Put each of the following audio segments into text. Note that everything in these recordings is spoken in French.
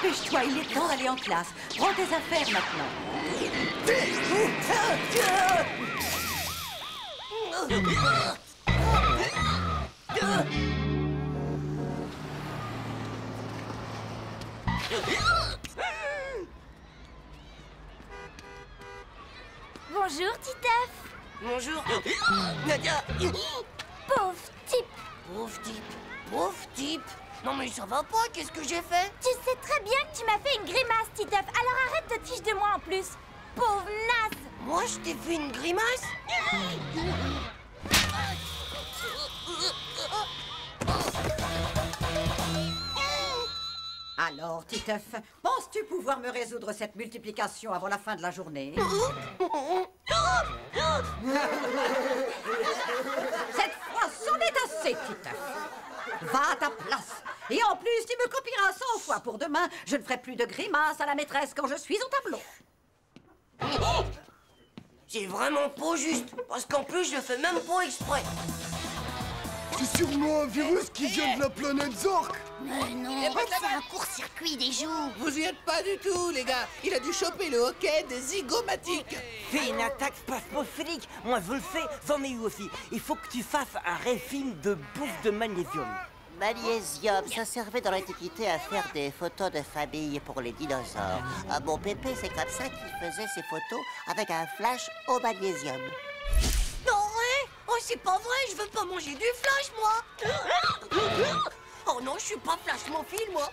Dépêche-toi, il est temps d'aller en classe. Prends tes affaires maintenant. Bonjour, Titeuf. Bonjour. Nadia. Pauvre type. Pauvre type. Pauvre type. Non mais ça va pas, qu'est-ce que j'ai fait? Tu sais très bien que tu m'as fait une grimace, Titeuf. Alors arrête de te fiche de moi en plus. Pauvre naze. Moi, je t'ai fait une grimace? Alors, Titeuf, penses-tu pouvoir me résoudre cette multiplication avant la fin de la journée? Cette fois, c'en est assez, Titeuf. Va à ta place. Et en plus, tu me copieras 100 fois pour demain. Je ne ferai plus de grimaces à la maîtresse quand je suis au tableau. C'est vraiment pas juste, parce qu'en plus, je le fais même pas exprès. C'est sûrement un virus qui vient de la planète Zork. Mais non, c'est un court-circuit des joues. Vous y êtes pas du tout, les gars. Il a dû choper le hockey des zygomatiques. Fais une attaque spasmophilique. Moi, je le fais, j'en ai eu aussi. Il faut que tu fasses un régime de bouffe de magnésium. Magnésium, ça servait dans l'Antiquité à faire des photos de famille pour les dinosaures. Mon pépé, c'est comme ça qu'il faisait ses photos avec un flash au magnésium. Non, ouais. Oh, c'est pas vrai, je veux pas manger du flash, moi. Oh non, je suis pas flashmophile, moi.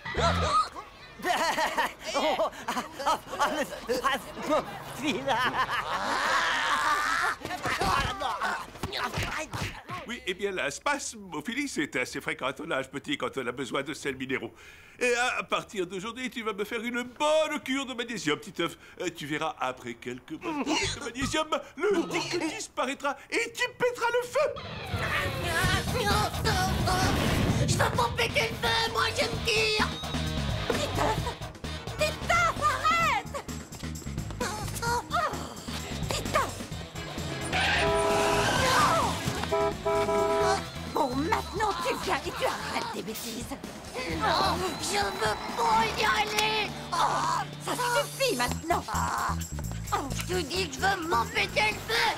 Oui, eh bien, la spasmophilie, c'est assez fréquent à ton âge, petit, quand on a besoin de sels minéraux. Et à partir d'aujourd'hui, tu vas me faire une bonne cure de magnésium, petit œuf. Tu verras, après quelques bonnes bouffées de magnésium, le tic disparaîtra et tu pèteras le feu. Je veux pas péter le feu, moi, je me tire. Titeuf, arrête. Titeuf. Bon, maintenant tu viens et tu arrêtes tes bêtises. Non, je veux pas y aller. Ça suffit maintenant. Je te dis que je veux m'en péter le feu.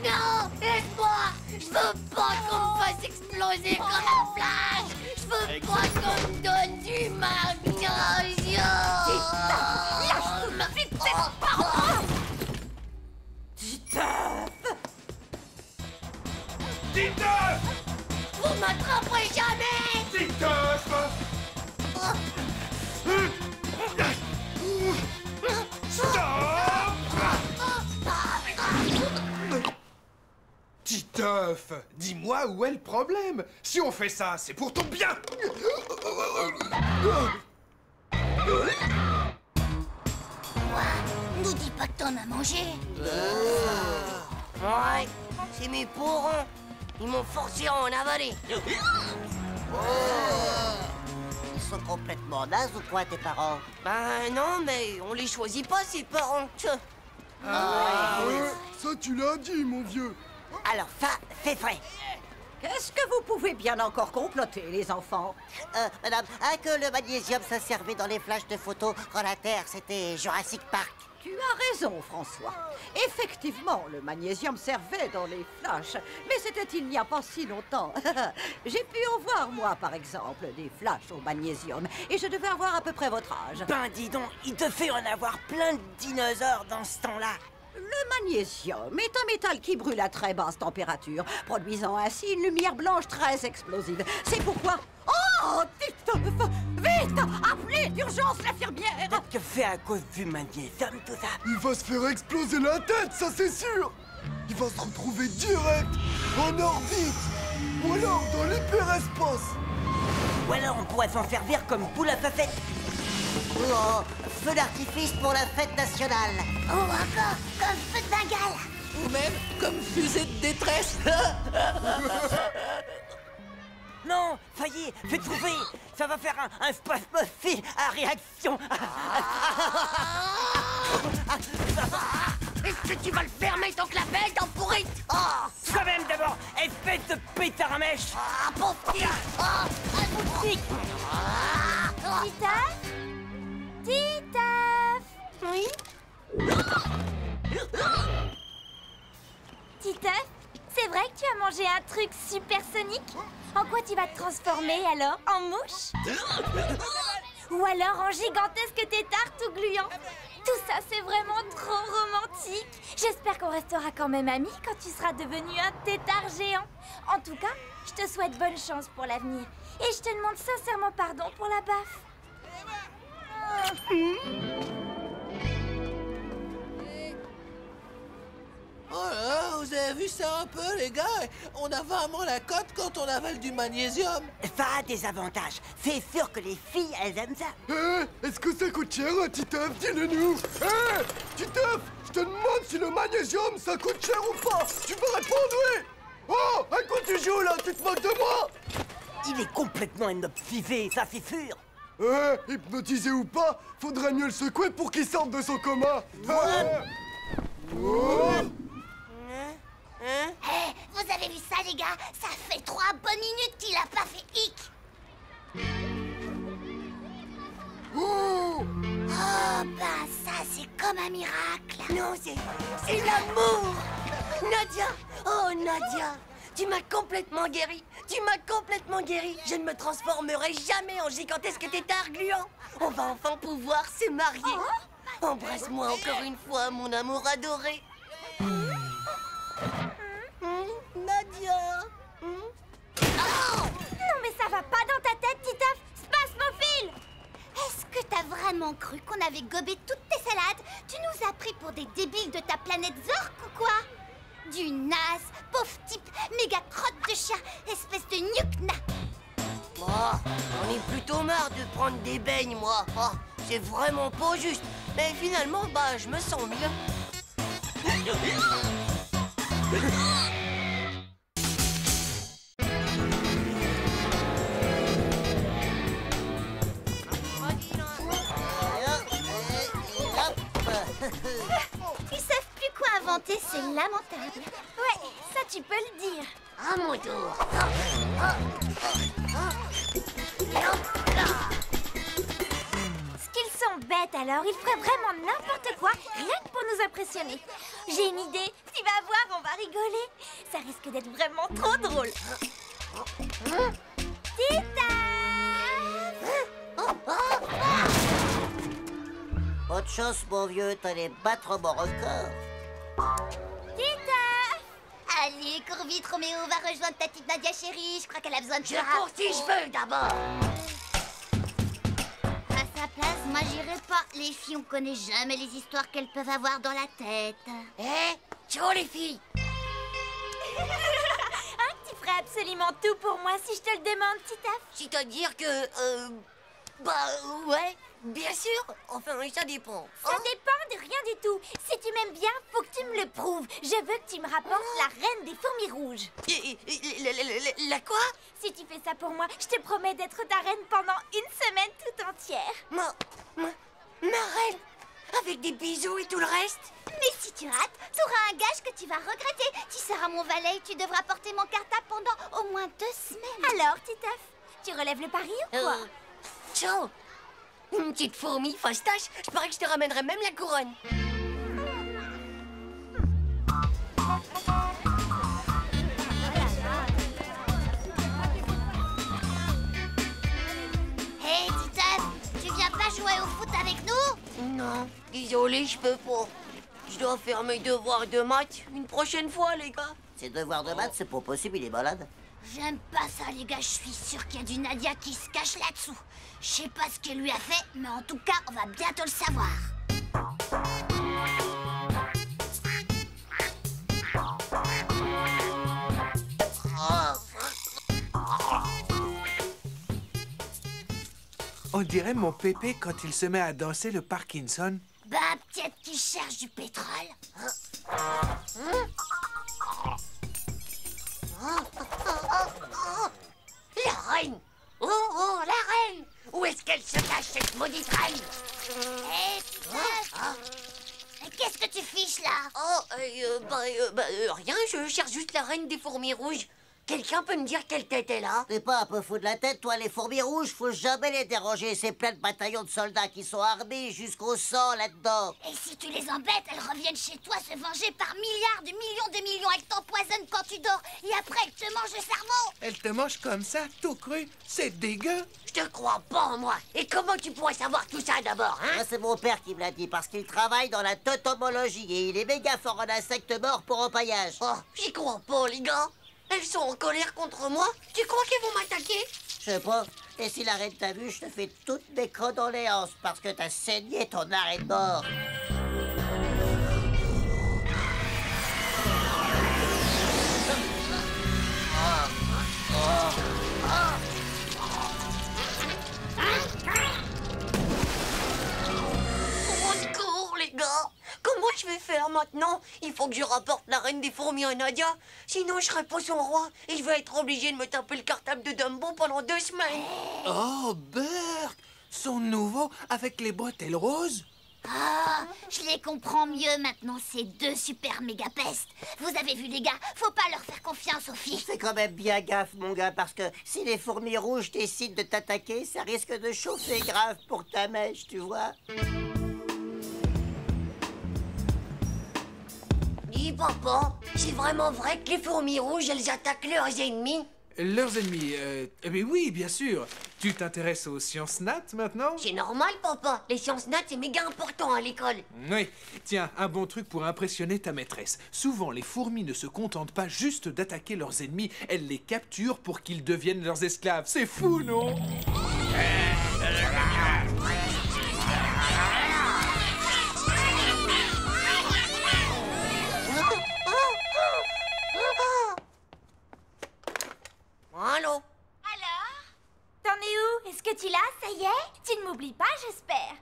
Non, laisse-moi. Je veux pas qu'on me fasse exploser comme un flash. Je veux pas qu'on me donne du magnésium. Lâche tout de suite tes parents. Titeuf. Titeuf! Vous m'attraperez jamais. Titeuf! Titeuf, dis-moi où est le problème. Si on fait ça, c'est pour ton bien. Nous dis pas que t'en as mangé. Ouais, c'est mes parents. Ils m'ont forcé à en avaler. Ils sont complètement nazes ou quoi, tes parents? Ben non, mais on les choisit pas, ces parents. Ouais, ça tu l'as dit, mon vieux. Alors ça, c'est vrai. Qu'est-ce que vous pouvez bien encore comploter, les enfants? Madame, que le magnésium, ça servait dans les flashs de photos quand la Terre, c'était Jurassic Park. Tu as raison, François. Effectivement, le magnésium servait dans les flashs, mais c'était il n'y a pas si longtemps. J'ai pu en voir, moi, par exemple, des flashs au magnésium, et je devais avoir à peu près votre âge. Ben dis donc, il te fait en avoir plein de dinosaures dans ce temps-là. Le magnésium est un métal qui brûle à très basse température, produisant ainsi une lumière blanche très explosive. C'est pourquoi... Oh, Titeuf! Vite! Appelez d'urgence l'infirmière! Peut-être que c'est à cause du magnésium, tout ça. Il va se faire exploser la tête, ça c'est sûr. Il va se retrouver direct en orbite. Ou alors dans l'hyperespace. Ou alors on pourrait s'en servir comme boule à facettes. Oh, feu d'artifice pour la fête nationale. Oh, encore comme feu de Bengale. Ou même comme fusée de détresse. Non, ça y est, j'ai trouvé. Ça va faire un spasmophile à réaction. Est-ce que tu vas le fermer ton clapet, dans pourrite? Toi-même d'abord, espèce de pétard à mèche. Pauvre petit. Titeuf. Titeuf! Oui? Titeuf, c'est vrai que tu as mangé un truc supersonique? En quoi tu vas te transformer alors? En mouche? Ou alors en gigantesque tétard tout gluant? Tout ça, c'est vraiment trop romantique. J'espère qu'on restera quand même amis quand tu seras devenu un tétard géant. En tout cas, je te souhaite bonne chance pour l'avenir. Et je te demande sincèrement pardon pour la baffe. Oh là, vous avez vu ça un peu, les gars? On a vraiment la cote quand on avale du magnésium. Ça a des avantages. C'est sûr que les filles, elles aiment ça. Est-ce que ça coûte cher, Titeuf? Dis-le-nous. Titeuf, je te demande si le magnésium, ça coûte cher ou pas. Tu peux répondre, oui. Oh, à quoi tu joues, là? Tu te moques de moi? Il est complètement hypnotisé, ça c'est sûr. Hypnotisé ou pas, faudrait mieux le secouer pour qu'il sorte de son coma. Vous avez vu ça, les gars? Ça fait 3 bonnes minutes qu'il a pas fait hic. Oh, ben ça, c'est comme un miracle. Non, c'est l'amour. Nadia, oh Nadia, tu m'as complètement guéri. Tu m'as complètement guéri. Je ne me transformerai jamais en gigantesque tétard gluant. On va enfin pouvoir se marier. Embrasse-moi encore une fois, mon amour adoré. Nadia. Non mais ça va pas dans ta tête, Titeuf. Spasmophile! Est-ce que t'as vraiment cru qu'on avait gobé toutes tes salades? Tu nous as pris pour des débiles de ta planète Zork ou quoi? Du naze, pauvre type, méga crotte de chien, espèce de nuque-na. Oh, j'en ai plutôt marre de prendre des beignes, moi. Oh, c'est vraiment pas juste. Mais finalement, bah, je me sens mieux. Ils savent plus quoi inventer, c'est lamentable. Ouais, ça tu peux le dire. À mon tour. Ce qu'ils sont bêtes alors, ils feraient vraiment n'importe quoi, rien que pour nous impressionner. J'ai une idée, tu vas voir, on va rigoler. Ça risque d'être vraiment trop drôle. Autre chose, mon vieux, t'allais battre mon record. Allez, cours vite, Roméo, va rejoindre ta petite Nadia chérie. Je crois qu'elle a besoin de Je toi. cours si je veux d'abord. À sa place, moi j'irai pas. Les filles, on connaît jamais les histoires qu'elles peuvent avoir dans la tête. Ciao les filles. Hein, tu ferais absolument tout pour moi si je te le demande, Titeuf. C'est-à-dire que... bah, ouais, bien sûr. Enfin, ça dépend. Ça dépend de rien du tout. Si tu m'aimes bien, faut que tu me le prouves. Je veux que tu me rapportes la reine des fourmis rouges. La quoi? Si tu fais ça pour moi, je te promets d'être ta reine pendant une semaine tout entière. Ma reine? Avec des bisous et tout le reste? Mais si tu rates, t'auras un gage que tu vas regretter. Tu seras mon valet et tu devras porter mon cartable pendant au moins 2 semaines. Alors, Titeuf, tu relèves le pari ou quoi? Ciao. Une petite fourmi fastache. Je parie que je te ramènerai même la couronne. Hé, Titeuf, tu viens pas jouer au foot avec nous? Non, désolé, je peux pas. Je dois faire mes devoirs de maths une prochaine fois, les gars. Ses devoirs de maths, c'est pas possible, il est malade. J'aime pas ça, les gars. Je suis sûre qu'il y a du Nadia qui se cache là-dessous. Je sais pas ce qu'elle lui a fait, mais en tout cas, on va bientôt le savoir. On dirait mon pépé quand il se met à danser le Parkinson. Bah, peut-être qu'il cherche du pétrole. La reine! Oh, la reine! Où est-ce qu'elle se cache, cette maudite reine? Hé, Titeuf, qu'est-ce que tu fiches là? Rien, je cherche juste la reine des fourmis rouges. Quelqu'un peut me dire quelle tête elle a? T'es pas un peu fou de la tête, toi, les fourmis rouges? Faut jamais les déranger. C'est plein de bataillons de soldats qui sont armés jusqu'au sang là-dedans. Et si tu les embêtes, elles reviennent chez toi se venger par milliards de millions de millions. Elles t'empoisonnent quand tu dors et après elles te mangent le cerveau. Elle te mange comme ça, tout cru. C'est dégueu. Je te crois pas en moi. Et comment tu pourrais savoir tout ça d'abord, hein? Ah, c'est mon père qui me l'a dit, parce qu'il travaille dans la totomologie et il est méga fort en insectes morts pour empaillage. Oh, j'y crois pas, les gars. Elles sont en colère contre moi. Tu crois qu'elles vont m'attaquer? Je sais pas. Et si la reine t'a vu, je te fais toutes mes condoléances parce que t'as saigné ton arrêt de mort. Au secours, les gars. Comment je vais faire maintenant? Il faut que je rapporte la reine des fourmis à Nadia. Sinon, je serai pas son roi. Et je vais être obligé de me taper le cartable de Dumbo pendant 2 semaines. Oh, Bert! Son nouveau avec les bretelles roses? Ah, je les comprends mieux maintenant, ces 2 super méga pestes. Vous avez vu, les gars, faut pas leur faire confiance aux filles. Fais quand même bien gaffe, mon gars, parce que si les fourmis rouges décident de t'attaquer, ça risque de chauffer grave pour ta mèche, tu vois. Dis, papa, c'est vraiment vrai que les fourmis rouges, elles attaquent leurs ennemis? Leurs ennemis, eh bien oui, bien sûr. Tu t'intéresses aux sciences nat maintenant? C'est normal, papa. Les sciences nat, c'est méga important à l'école. Oui. Tiens, un bon truc pour impressionner ta maîtresse. Souvent, les fourmis ne se contentent pas juste d'attaquer leurs ennemis, elles les capturent pour qu'ils deviennent leurs esclaves. C'est fou, non? Allô? Alors? T'en es où? Est-ce que tu l'as? Ça y est? Tu ne m'oublies pas, j'espère.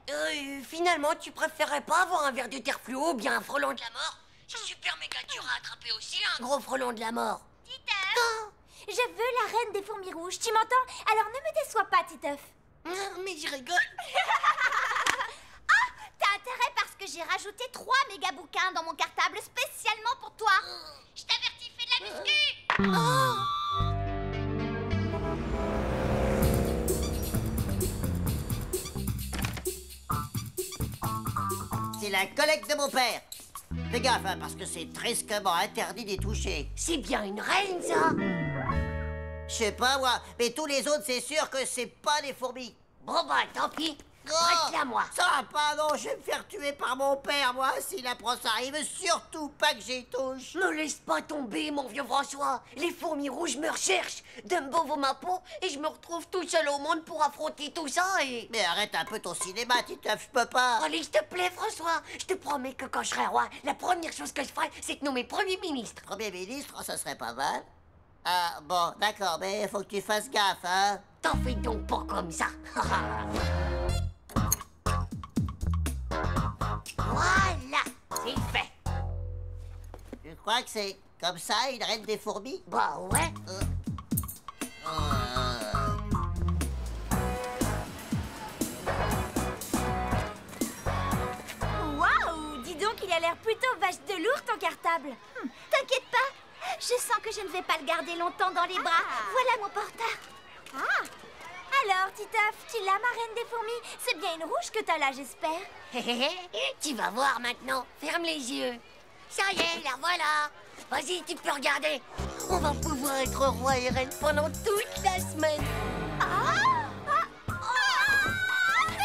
Finalement, tu préférais pas avoir un verre de terre fluo ou bien un frelon de la mort? C'est super méga dur à attraper aussi, un gros frelon de la mort. Titeuf, je veux la reine des fourmis rouges, tu m'entends? Alors ne me déçois pas, Titeuf. Mais je rigole. T'as intérêt parce que j'ai rajouté 3 méga bouquins dans mon cartable spécialement pour toi. Je t'avertis, fais de la muscu. C'est la collecte de mon père. Fais gaffe, hein, parce que c'est tristement interdit d'y toucher. C'est bien une reine, ça. Je sais pas, moi, mais tous les autres, c'est sûr que c'est pas des fourmis. Bon, bah, tant pis. Oh, Prête-la, moi. ça va pas, non, je vais me faire tuer par mon père, moi, s'il apprend ça. Il veut surtout pas que j'y touche. Ne laisse pas tomber, mon vieux François. Les fourmis rouges me recherchent. Dumbo vaut ma peau et je me retrouve tout seul au monde pour affronter tout ça et... Mais arrête un peu ton cinéma, Titeuf, je peux pas. Allez, s'il te plaît, François. Je te promets que quand je serai roi, la première chose que je ferai, c'est de nommer Premier ministre. Premier ministre, ça serait pas mal. Ah, bon, d'accord, mais faut que tu fasses gaffe, hein. T'en fais donc pas comme ça. Voilà, c'est fait. Tu crois que c'est comme ça, une reine des fourmis? Bah ouais. Waouh, dis donc, il a l'air plutôt vache de lourd, ton cartable. T'inquiète pas, je sens que je ne vais pas le garder longtemps dans les bras. Voilà mon porteur. Ah. Alors, Titeuf, tu l'as, ma reine des fourmis? C'est bien une rouge que t'as là, j'espère. Tu vas voir maintenant. Ferme les yeux. Ça y est, la voilà. Vas-y, tu peux regarder. On va pouvoir être roi et reine pendant toute la semaine.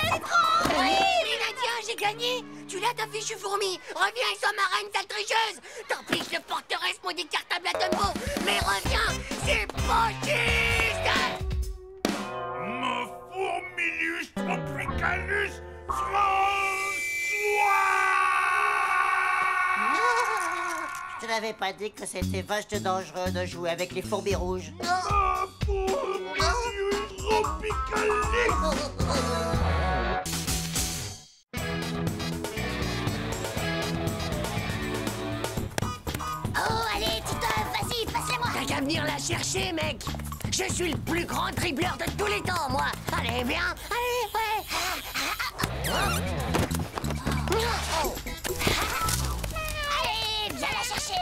C'est trop. Oui, Nadia, j'ai gagné. Tu l'as, ta fichue fourmi. Reviens et sois ma reine, sale tricheuse. Tant pis, je porterai mon décartable à Dumbo. Mais reviens, c'est pas juste. Mon fourmilus tropicalus François! Je te l'avais pas dit que c'était vache de dangereux de jouer avec les fourmis rouges. Mon fourmilus tropicalus! Oh, allez, Titeuf, vas-y, passe-les-moi. T'as qu'à venir la chercher, mec. Je suis le plus grand dribbleur de tous les temps, moi. Allez, viens. Allez, ouais. Allez, viens la chercher.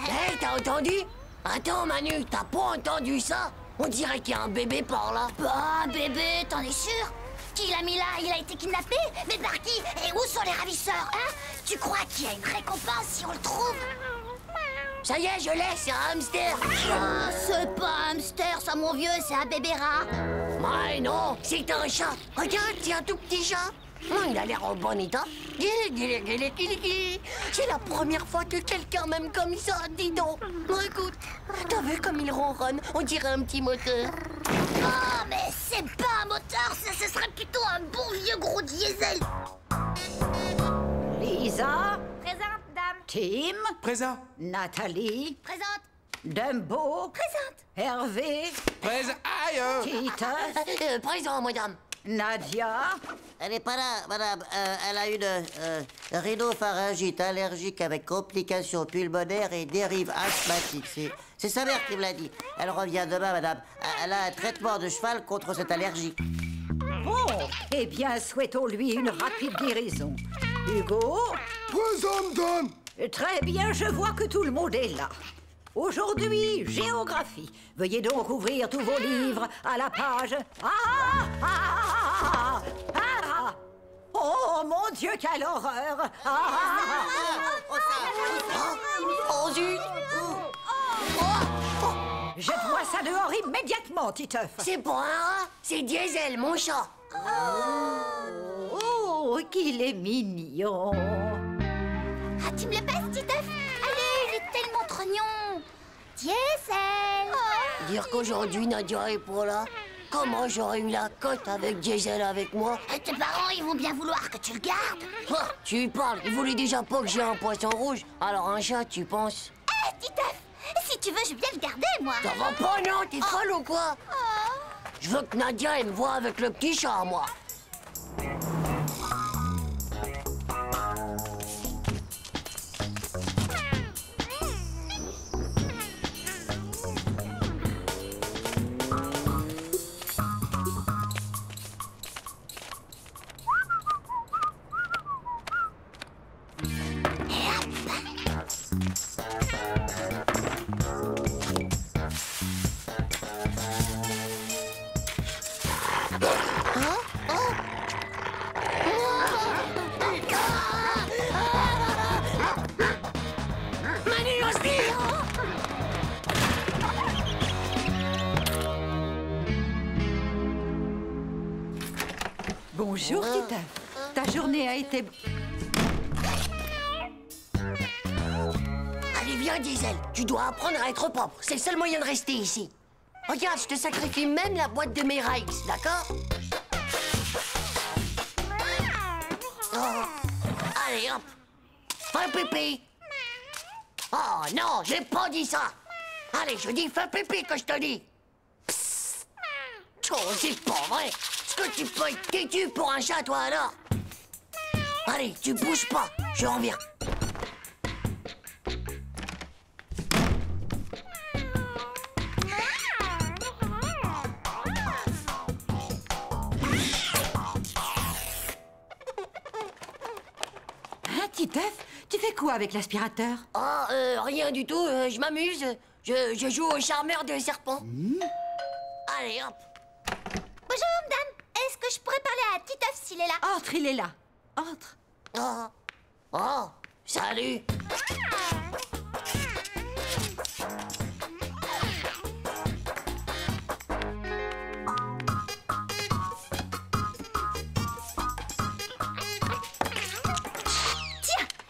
Hey, t'as entendu? Attends, Manu, t'as pas entendu ça? On dirait qu'il y a un bébé par là. Bah, un bébé, t'en es sûr? Qui l'a mis là? Il a été kidnappé? Mais par qui? Et où sont les ravisseurs, hein? Tu crois qu'il y a une récompense si on le trouve? Ça y est, je l'ai, c'est un hamster. Ah, c'est pas un hamster, ça, mon vieux, c'est un bébé rat. Ouais, non, c'est un chat. Regarde, c'est un tout petit chat. Il a l'air en bon état. C'est la première fois que quelqu'un m'aime comme ça, dis donc. Écoute, t'as vu comme il ronronne? On dirait un petit moteur. Oh, mais c'est pas un moteur, ça, ce serait plutôt un bon vieux gros diesel. Lisa, Présente, dame. Tim, Présent. Nathalie, Présente, Dumbo, présente. Hervé, Présent. Aïe Titeuf, Présent, madame. Nadia. Elle n'est pas là, madame. Elle a une rhinopharyngite allergique avec complications pulmonaires et dérive asthmatique. C'est sa mère qui me l'a dit. Elle revient demain, madame. Elle a un traitement de cheval contre cette allergie. Bon, eh bien, souhaitons-lui une rapide guérison. Hugo? Présent, madame. Très bien, je vois que tout le monde est là. Aujourd'hui, géographie. Veuillez donc ouvrir tous vos livres à la page... Oh, mon Dieu, quelle horreur! Oh, zut. Jette-moi ça dehors immédiatement, Titeuf. C'est pas un rat, c'est Diesel, mon chat. Oh, qu'il est mignon. Ah, tu me le passes, Titeuf? Allez, il est tellement trognon. Diesel. Dire qu'aujourd'hui, Nadia est pas là. Comment j'aurais eu la cote avec Diesel avec moi? Tes parents, ils vont bien vouloir que tu le gardes. Ah, tu y parles, il voulait déjà pas que j'ai un poisson rouge. Alors un chat, tu penses? Titeuf, si tu veux, je viens le garder, moi. Ça va pas, non? T'es folle ou quoi? Je veux que Nadia, elle me voie avec le petit chat, moi. Bonjour, Titeuf. Ta journée a été... Allez, viens, Diesel. Tu dois apprendre à être propre. C'est le seul moyen de rester ici. Regarde, je te sacrifie même la boîte de mes Rikes, d'accord? Allez, hop. Fais pipi. Oh non, j'ai pas dit ça. Allez, je dis fais pipi que je te dis. Psst. Oh, c'est pas vrai. Est-ce que tu peux être têtu pour un chat, toi, alors? Allez, tu bouges pas. Je reviens. Titeuf, tu fais quoi avec l'aspirateur? Ah, rien du tout, je m'amuse. Je joue au charmeur de serpent. Allez, hop. Bonjour, madame. Est-ce que je pourrais parler à Titeuf s'il est là? Entre, il est là. Entre. Oh, salut.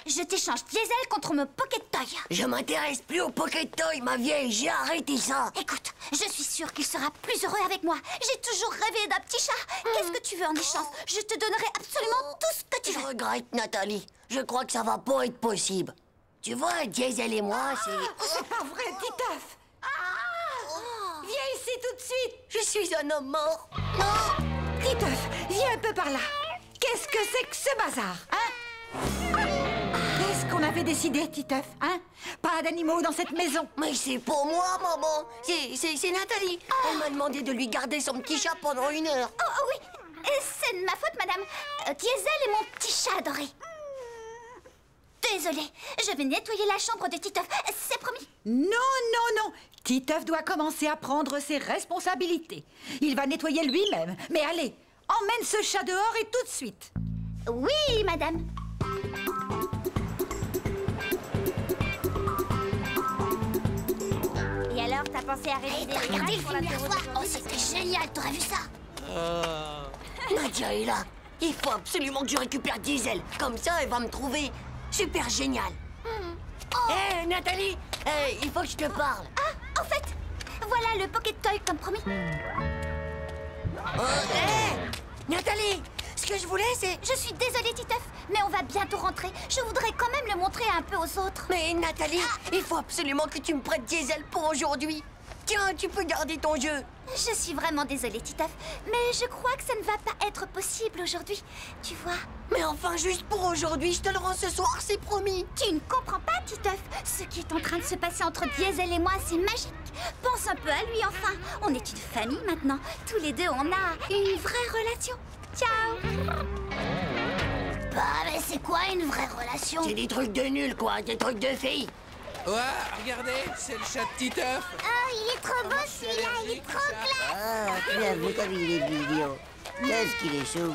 Je t'échange Diesel contre mon Pocket Toy. Je m'intéresse plus au Pocket Toy, ma vieille. J'ai arrêté ça. Écoute, je suis sûre qu'il sera plus heureux avec moi. J'ai toujours rêvé d'un petit chat. Qu'est-ce que tu veux en échange? Je te donnerai absolument tout ce que tu Je veux. regrette, Nathalie. Je crois que ça va pas être possible. Tu vois, Diesel et moi, c'est... C'est pas vrai, Titeuf. Viens ici tout de suite. Je suis un homme mort. Titeuf, viens un peu par là. Qu'est-ce que c'est que ce bazar, hein? Qu'est-ce qu'on avait décidé, Titeuf, hein? Pas d'animaux dans cette maison. Mais c'est pour moi, maman. C'est Nathalie. Elle m'a demandé de lui garder son petit chat pendant 1 heure. Oh oui, c'est de ma faute, madame. Diesel est mon petit chat adoré. Désolée, je vais nettoyer la chambre de Titeuf, c'est promis. Non, non, non. Titeuf doit commencer à prendre ses responsabilités. Il va nettoyer lui-même. Mais allez, emmène ce chat dehors et tout de suite. Oui, madame. Et alors, t'as pensé à réviser les Regardez images le pour film hier l'apéro soir. Oh, d'aujourd'hui? c'était génial, t'aurais vu ça? Nadia est là. Il faut absolument que je récupère Diesel. Comme ça, elle va me trouver super génial. Hé, Nathalie, il faut que je te parle. Ah, en fait, voilà le Pocket Toy comme promis. Nathalie, ce que je voulais, c'est... Je suis désolée, Titeuf, mais on va bientôt rentrer. Je voudrais quand même le montrer un peu aux autres. Mais Nathalie, il faut absolument que tu me prêtes Diesel pour aujourd'hui. Tiens, tu peux garder ton jeu. Je suis vraiment désolée, Titeuf, mais je crois que ça ne va pas être possible aujourd'hui. Tu vois? Mais enfin, juste pour aujourd'hui, je te le rends ce soir, c'est promis. Tu ne comprends pas, Titeuf. Ce qui est en train de se passer entre Diesel et moi, c'est magique. Pense un peu à lui, enfin. On est une famille maintenant. Tous les deux, on a une vraie relation. Ciao. Bah, mais c'est quoi une vraie relation? C'est des trucs de nul, quoi, des trucs de filles. Ouais, regardez, c'est le chat de Titeuf. Oh, il est trop beau celui-là, il est trop classe. Ah, tu as vu comme il est mignon. Qu'est-ce qu'il est chaud.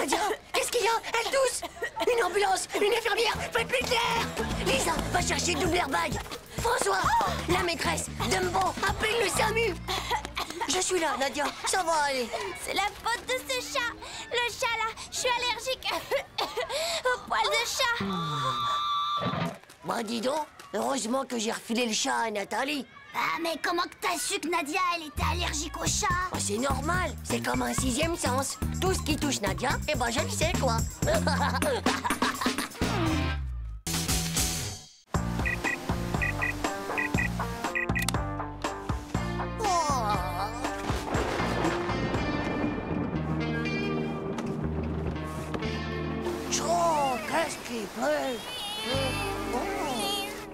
Nadia, qu'est-ce qu'il y a? Elle tousse. Une ambulance, une infirmière, faites-lui clair. Lisa, va chercher double airbag. François, la maîtresse, Dumbo, appelle le SAMU. Je suis là, Nadia, ça va aller. C'est la faute de ce chat. Le chat, là, je suis allergique au poil de chat. Bah dis donc, heureusement que j'ai refilé le chat à Nathalie. Ah, mais comment que t'as su que Nadia, elle était allergique au chat? Bah, c'est normal, c'est comme un sixième sens. Tout ce qui touche Nadia, eh ben je le sais, quoi. Chaud, qu'est-ce qu'il pleut.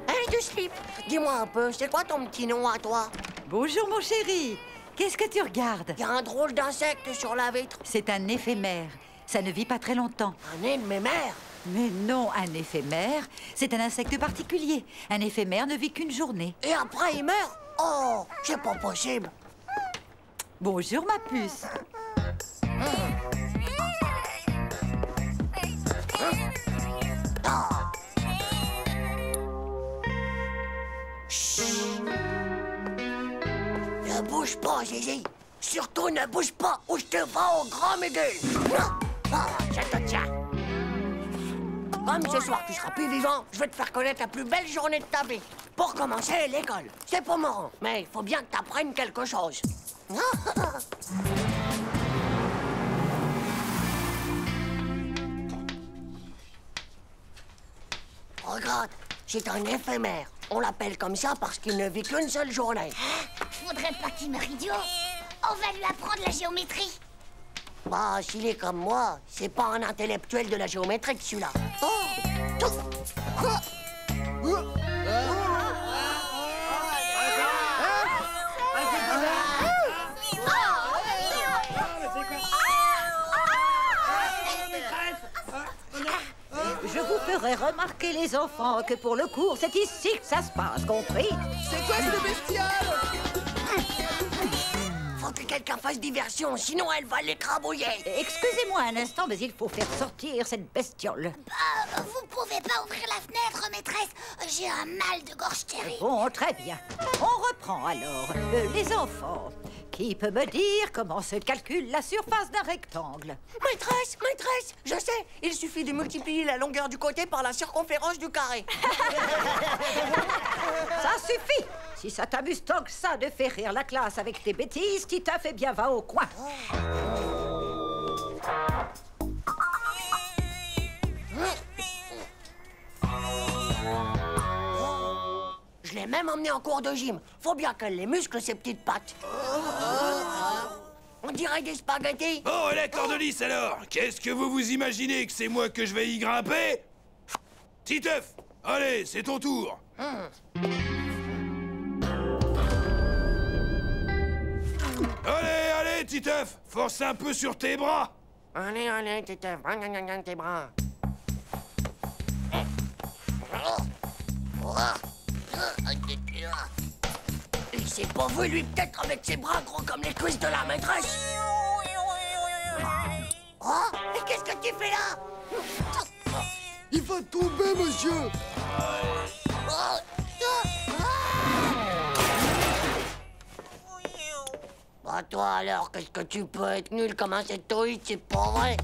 Hey, du slip, dis-moi un peu, c'est quoi ton petit nom à toi? Bonjour, mon chéri. Qu'est-ce que tu regardes? Il y a un drôle d'insecte sur la vitre. C'est un éphémère. Ça ne vit pas très longtemps. Un nez de mes mères. Mais non, un éphémère, c'est un insecte particulier. Un éphémère ne vit qu'une journée. Et après, il meurt? Oh, c'est pas possible. Bonjour, ma puce. Ne bouge pas, Zizi. Surtout ne bouge pas ou je te vends au grand miguel. Je te tiens. Comme ce soir, tu seras plus vivant, je vais te faire connaître la plus belle journée de ta vie. Pour commencer, l'école. C'est pas marrant, mais il faut bien que tu apprennes quelque chose. Regarde, c'est un éphémère. On l'appelle comme ça parce qu'il ne vit qu'une seule journée. Faudrait pas qu'il meure idiot. On va lui apprendre la géométrie. Bah, s'il est comme moi, c'est pas un intellectuel de la géométrie que celui-là. Je vous ferai remarquer, les enfants, que pour le cours, c'est ici que ça se passe, compris? C'est quoi ce bestial? Faut que quelqu'un fasse diversion, sinon elle va l'écrabouiller. Excusez-moi un instant, mais il faut faire sortir cette bestiole. Bah, vous pouvez pas ouvrir la fenêtre, maîtresse. J'ai un mal de gorge terrible. Bon, très bien. On reprend alors. Les enfants, qui peut me dire comment se calcule la surface d'un rectangle? Maîtresse, maîtresse, je sais, il suffit de multiplier la longueur du côté par la circonférence du carré. Ça suffit! Si ça t'amuse tant que ça de faire rire la classe avec tes bêtises, Titeuf, eh bien va au coin. Je l'ai même emmené en cours de gym. Faut bien qu'elle les muscle, ces petites pattes. On dirait des spaghettis. Bon, la Cordelis alors, qu'est-ce que vous vous imaginez que c'est moi que je vais y grimper? Titeuf, allez, c'est ton tour. Allez, allez, Titeuf, force un peu sur tes bras. Allez, allez, Titeuf, tes bras. Il s'est pas vu, lui, peut-être avec ses bras gros comme les cuisses de la maîtresse. Oh, et qu'est-ce que tu fais là? Il va tomber, monsieur. Bah toi alors, qu'est-ce que tu peux être nul comme un sectoïde, c'est pas vrai.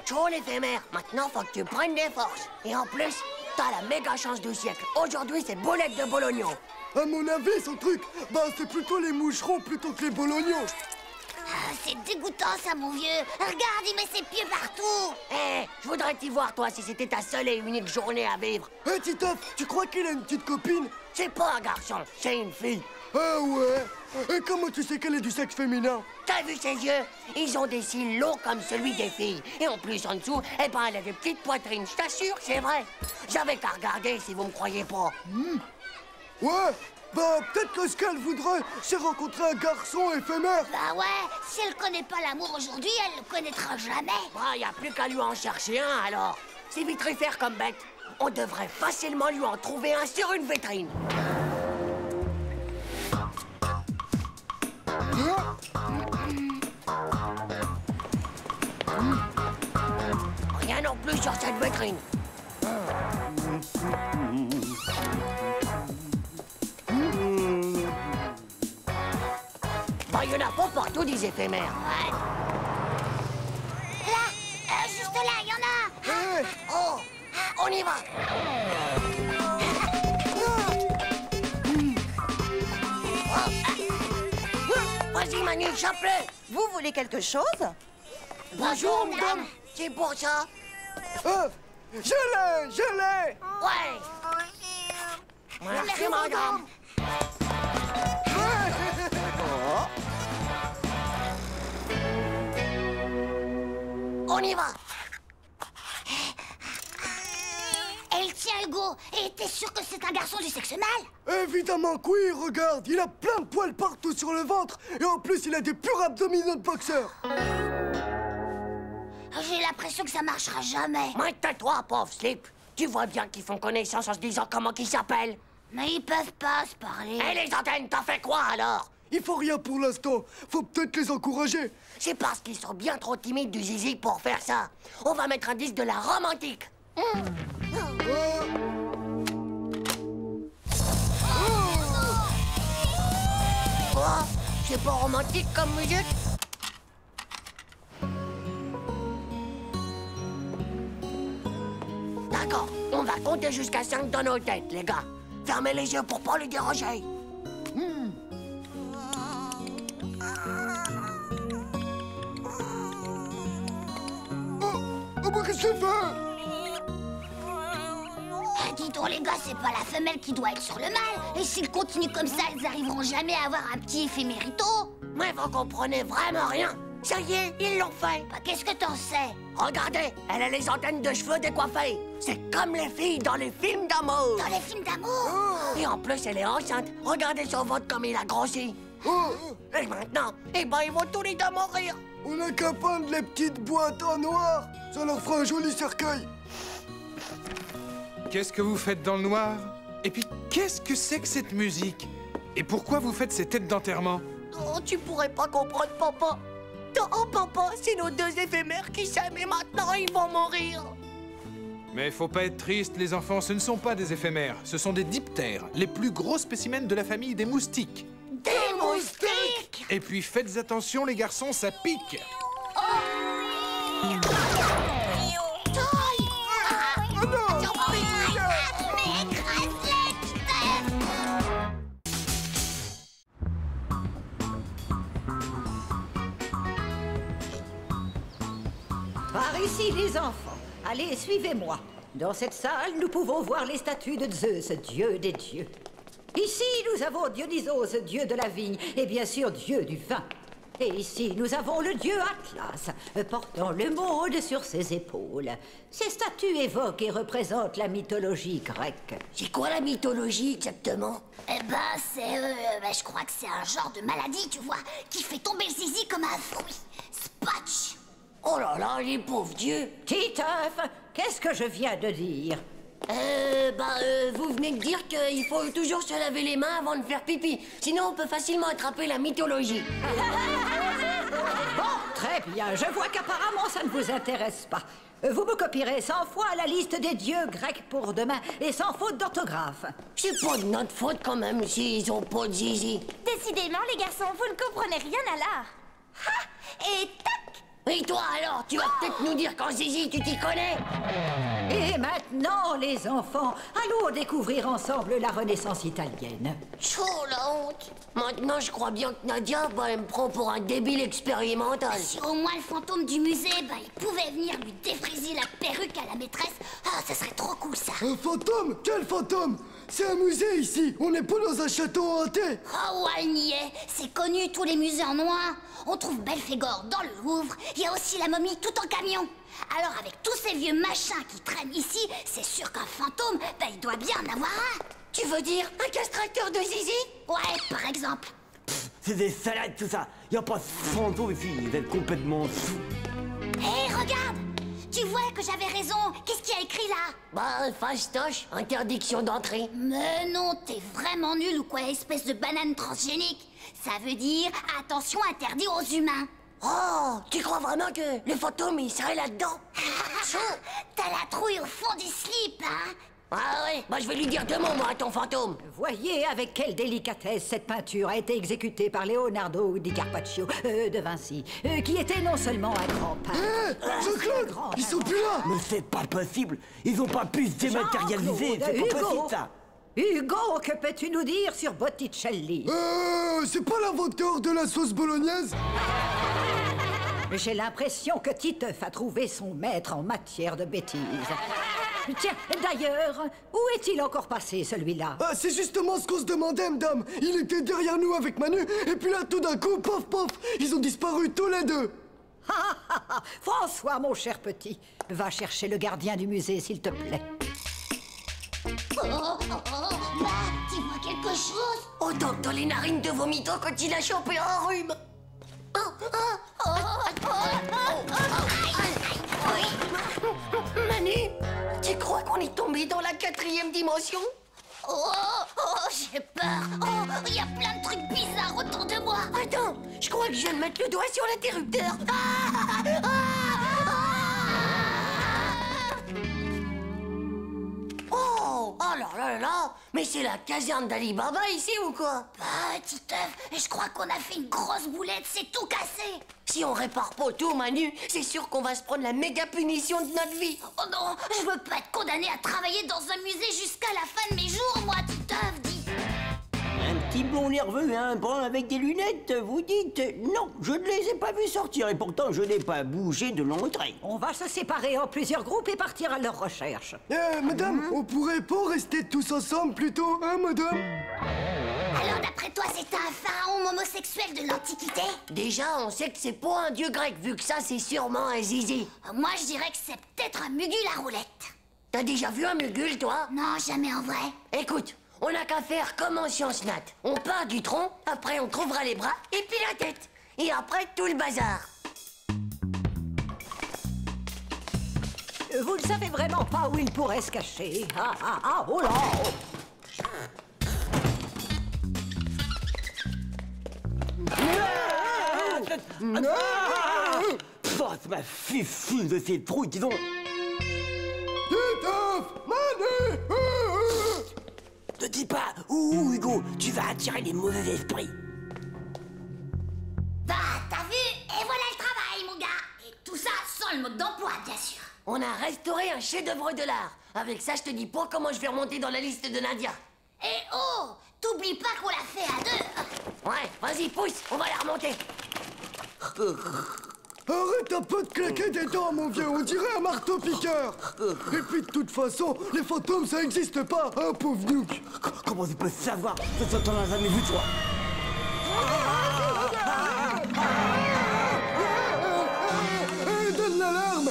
Chaud l'éphémère, maintenant faut que tu prennes des forces. Et en plus, t'as la méga chance du siècle. Aujourd'hui, c'est boulette de bolognon. À mon avis, son truc, bah c'est plutôt les moucherons plutôt que les bolognons. Ah, c'est dégoûtant ça, mon vieux. Regarde, il met ses pieds partout. Eh, je voudrais t'y voir, toi, si c'était ta seule et unique journée à vivre. Hé, Titeuf, tu crois qu'il a une petite copine? C'est pas un garçon, c'est une fille. Ah ouais? Et comment tu sais qu'elle est du sexe féminin? T'as vu ses yeux? Ils ont des cils longs comme celui des filles. Et en plus, en dessous, eh ben, elle a des petites poitrines. Je t'assure, c'est vrai. J'avais qu'à regarder si vous me croyez pas. Ouais, bah peut-être que ce qu'elle voudrait, c'est rencontrer un garçon éphémère. Bah ouais, si elle connaît pas l'amour aujourd'hui, elle le connaîtra jamais. Bah, y a plus qu'à lui en chercher un, alors. C'est vitrifère comme bête. On devrait facilement lui en trouver un sur une vitrine. Rien non plus sur cette vitrine. Bah, y en a pas partout des éphémères. Ouais. Là, juste là, il y en a. Hé, Oh, on y va. Vas-y, Manu, chope-le. Vous voulez quelque chose? Bonjour, madame. C'est pour ça? ah, je l'ai. Ouais. Merci, madame. On y va. Elle tient Hugo. Et t'es sûr que c'est un garçon du sexe mâle? Évidemment que oui, regarde, il a plein de poils partout sur le ventre. Et en plus, il a des purs abdominaux de boxeur. J'ai l'impression que ça marchera jamais. Mais tais-toi, pauvre slip. Tu vois bien qu'ils font connaissance en se disant comment qu'ils s'appellent. Mais ils peuvent pas se parler. Et les antennes, t'as fait quoi alors? Il faut rien pour l'instant. Faut peut-être les encourager. C'est parce qu'ils sont bien trop timides du zizi pour faire ça. On va mettre un disque de la romantique. Quoi? C'est pas romantique comme musique? D'accord, on va compter jusqu'à 5 dans nos têtes, les gars. Fermez les yeux pour pas les déranger. Oh, mais qu'est-ce que c'est fait? Ah, dis donc, les gars, c'est pas la femelle qui doit être sur le mâle. Et s'ils continuent comme ça, ils arriveront jamais à avoir un petit éphémérito. Mais vous comprenez vraiment rien. Ça y est, ils l'ont fait. Bah, qu'est-ce que t'en sais? Regardez, elle a les antennes de cheveux décoiffées. C'est comme les filles dans les films d'amour. Dans les films d'amour? Et en plus, elle est enceinte. Regardez son ventre comme il a grossi. Et maintenant, eh ben, ils vont tous les deux mourir. On a qu'à peindre les petites boîtes en noir. Ça leur fera un joli cercueil. Qu'est-ce que vous faites dans le noir? Et puis, qu'est-ce que c'est que cette musique? Et pourquoi vous faites ces têtes d'enterrement? Oh, tu pourrais pas comprendre, papa. Oh, papa, c'est nos deux éphémères qui s'aiment et maintenant ils vont mourir. Mais faut pas être triste, les enfants, ce ne sont pas des éphémères. Ce sont des diptères, les plus gros spécimens de la famille des moustiques. Des moustiques! Et puis faites attention, les garçons, ça pique. Par ici, les enfants. Allez, suivez-moi. Dans cette salle, nous pouvons voir les statues de Zeus, dieu des dieux. Ici, nous avons Dionysos, dieu de la vigne, et bien sûr, dieu du vin. Et ici, nous avons le dieu Atlas, portant le monde sur ses épaules. Ces statues évoquent et représentent la mythologie grecque. C'est quoi la mythologie exactement? Eh ben, je crois que c'est un genre de maladie, tu vois, qui fait tomber le zizi comme un fruit. Spatch. Oh là là, les pauvres dieux. Titeuf, qu'est-ce que je viens de dire? Vous venez de dire qu'il faut toujours se laver les mains avant de faire pipi. Sinon, on peut facilement attraper la mythologie. Bon, très bien. Je vois qu'apparemment, ça ne vous intéresse pas. Vous me copierez 100 fois la liste des dieux grecs pour demain et sans faute d'orthographe. C'est pas de notre faute quand même s'ils ont pas de zizi. Décidément, les garçons, vous ne comprenez rien à l'art. Ha! Et tac! Et toi alors, tu vas peut-être nous dire qu'en zizi, tu t'y connais? Et maintenant, les enfants, allons découvrir ensemble la Renaissance italienne. Oh la honte! Maintenant, je crois bien que Nadia, elle me prend pour un débile expérimental. Si au moins le fantôme du musée, il pouvait venir lui défriser la perruque à la maîtresse, ça serait trop cool ça. Un fantôme? Quel fantôme? C'est un musée ici, on n'est pas dans un château hanté. Oh, elle n'y est, c'est connu, tous les musées en ont un. On trouve Belphégor dans le Louvre, il y a aussi la momie tout en camion. Alors avec tous ces vieux machins qui traînent ici, c'est sûr qu'un fantôme, il doit bien en avoir un. Tu veux dire un castrateur de zizi? Ouais, par exemple. C'est des salades tout ça. Y a pas de fantôme ici, vous êtes complètement fous. Hé, regarde! Tu vois que j'avais raison. Qu'est-ce qu'il y a écrit là? Fastoche, interdiction d'entrée. Mais non, t'es vraiment nul ou quoi, espèce de banane transgénique? Ça veut dire attention interdit aux humains. Oh, tu crois vraiment que le fantôme, il serait là-dedans? T'as la trouille au fond du slip, hein? Ah ouais, je vais lui dire 2 mots, moi, à ton fantôme. Voyez avec quelle délicatesse cette peinture a été exécutée par Leonardo di Carpaccio de Vinci, qui était non seulement un grand peintre... Jean-Claude, ils sont plus là. Mais c'est pas possible. Ils ont pas pu se dématérialiser. C'est pas possible ça. Hugo, que peux-tu nous dire sur Botticelli? C'est pas l'inventeur de la sauce bolognaise? J'ai l'impression que Titeuf a trouvé son maître en matière de bêtises. Tiens, d'ailleurs, où est-il encore passé, celui-là? C'est justement ce qu'on se demandait, madame. Il était derrière nous avec Manu, et puis là, tout d'un coup, pof, pof, ils ont disparu tous les deux. François, mon cher petit, va chercher le gardien du musée, s'il te plaît. Là, tu vois quelque chose? Autant que dans les narines de vomito quand il a chopé un rhume. Manu, tu crois qu'on est tombé dans la 4e dimension? J'ai peur. Il y a plein de trucs bizarres autour de moi. Attends, je crois que je viens de mettre le doigt sur l'interrupteur. Oh là là, mais c'est la caserne d'Ali Baba ici ou quoi? Titeuf, je crois qu'on a fait une grosse boulette, c'est tout cassé. Si on répare pas tout, Manu, c'est sûr qu'on va se prendre la méga punition de notre vie. Oh non, je veux pas être condamné à travailler dans un musée jusqu'à la fin de mes jours, moi, Titeuf, dis. Un petit blond nerveux, un brun avec des lunettes, vous dites? Non, je ne les ai pas vus sortir et pourtant je n'ai pas bougé de l'entrée. On va se séparer en plusieurs groupes et partir à leur recherche. Madame, on pourrait pas rester tous ensemble plutôt, hein, madame? Alors, d'après toi, c'est un pharaon homosexuel de l'Antiquité? Déjà, on sait que c'est pas un dieu grec, vu que ça, c'est sûrement un zizi. Moi, je dirais que c'est peut-être un mugule à roulette. T'as déjà vu un mugule, toi? Non, jamais en vrai. Écoute, on n'a qu'à faire comme en sciences nat. On part du tronc, après on trouvera les bras, et puis la tête. Et après, tout le bazar. Vous ne savez vraiment pas où il pourrait se cacher. Oh là! Ça m'a fifu de ces trous, disons. Titeuf, Manu! Ne dis pas où, Hugo, tu vas attirer les mauvais esprits. T'as vu? Et voilà le travail, mon gars. Et tout ça sans le mode d'emploi, bien sûr. On a restauré un chef-d'œuvre de l'art. Avec ça, je te dis pas comment je vais remonter dans la liste de Nadia. Et oh, t'oublies pas qu'on l'a fait à 2. Ouais, vas-y, pousse, on va la remonter. Arrête un peu de claquer des dents, mon vieux, on dirait un marteau-piqueur. Et puis de toute façon, les fantômes, ça existe pas, hein, pauvre Nuke. Comment tu peux savoir? T'en as jamais vu, toi? Donne l'alarme.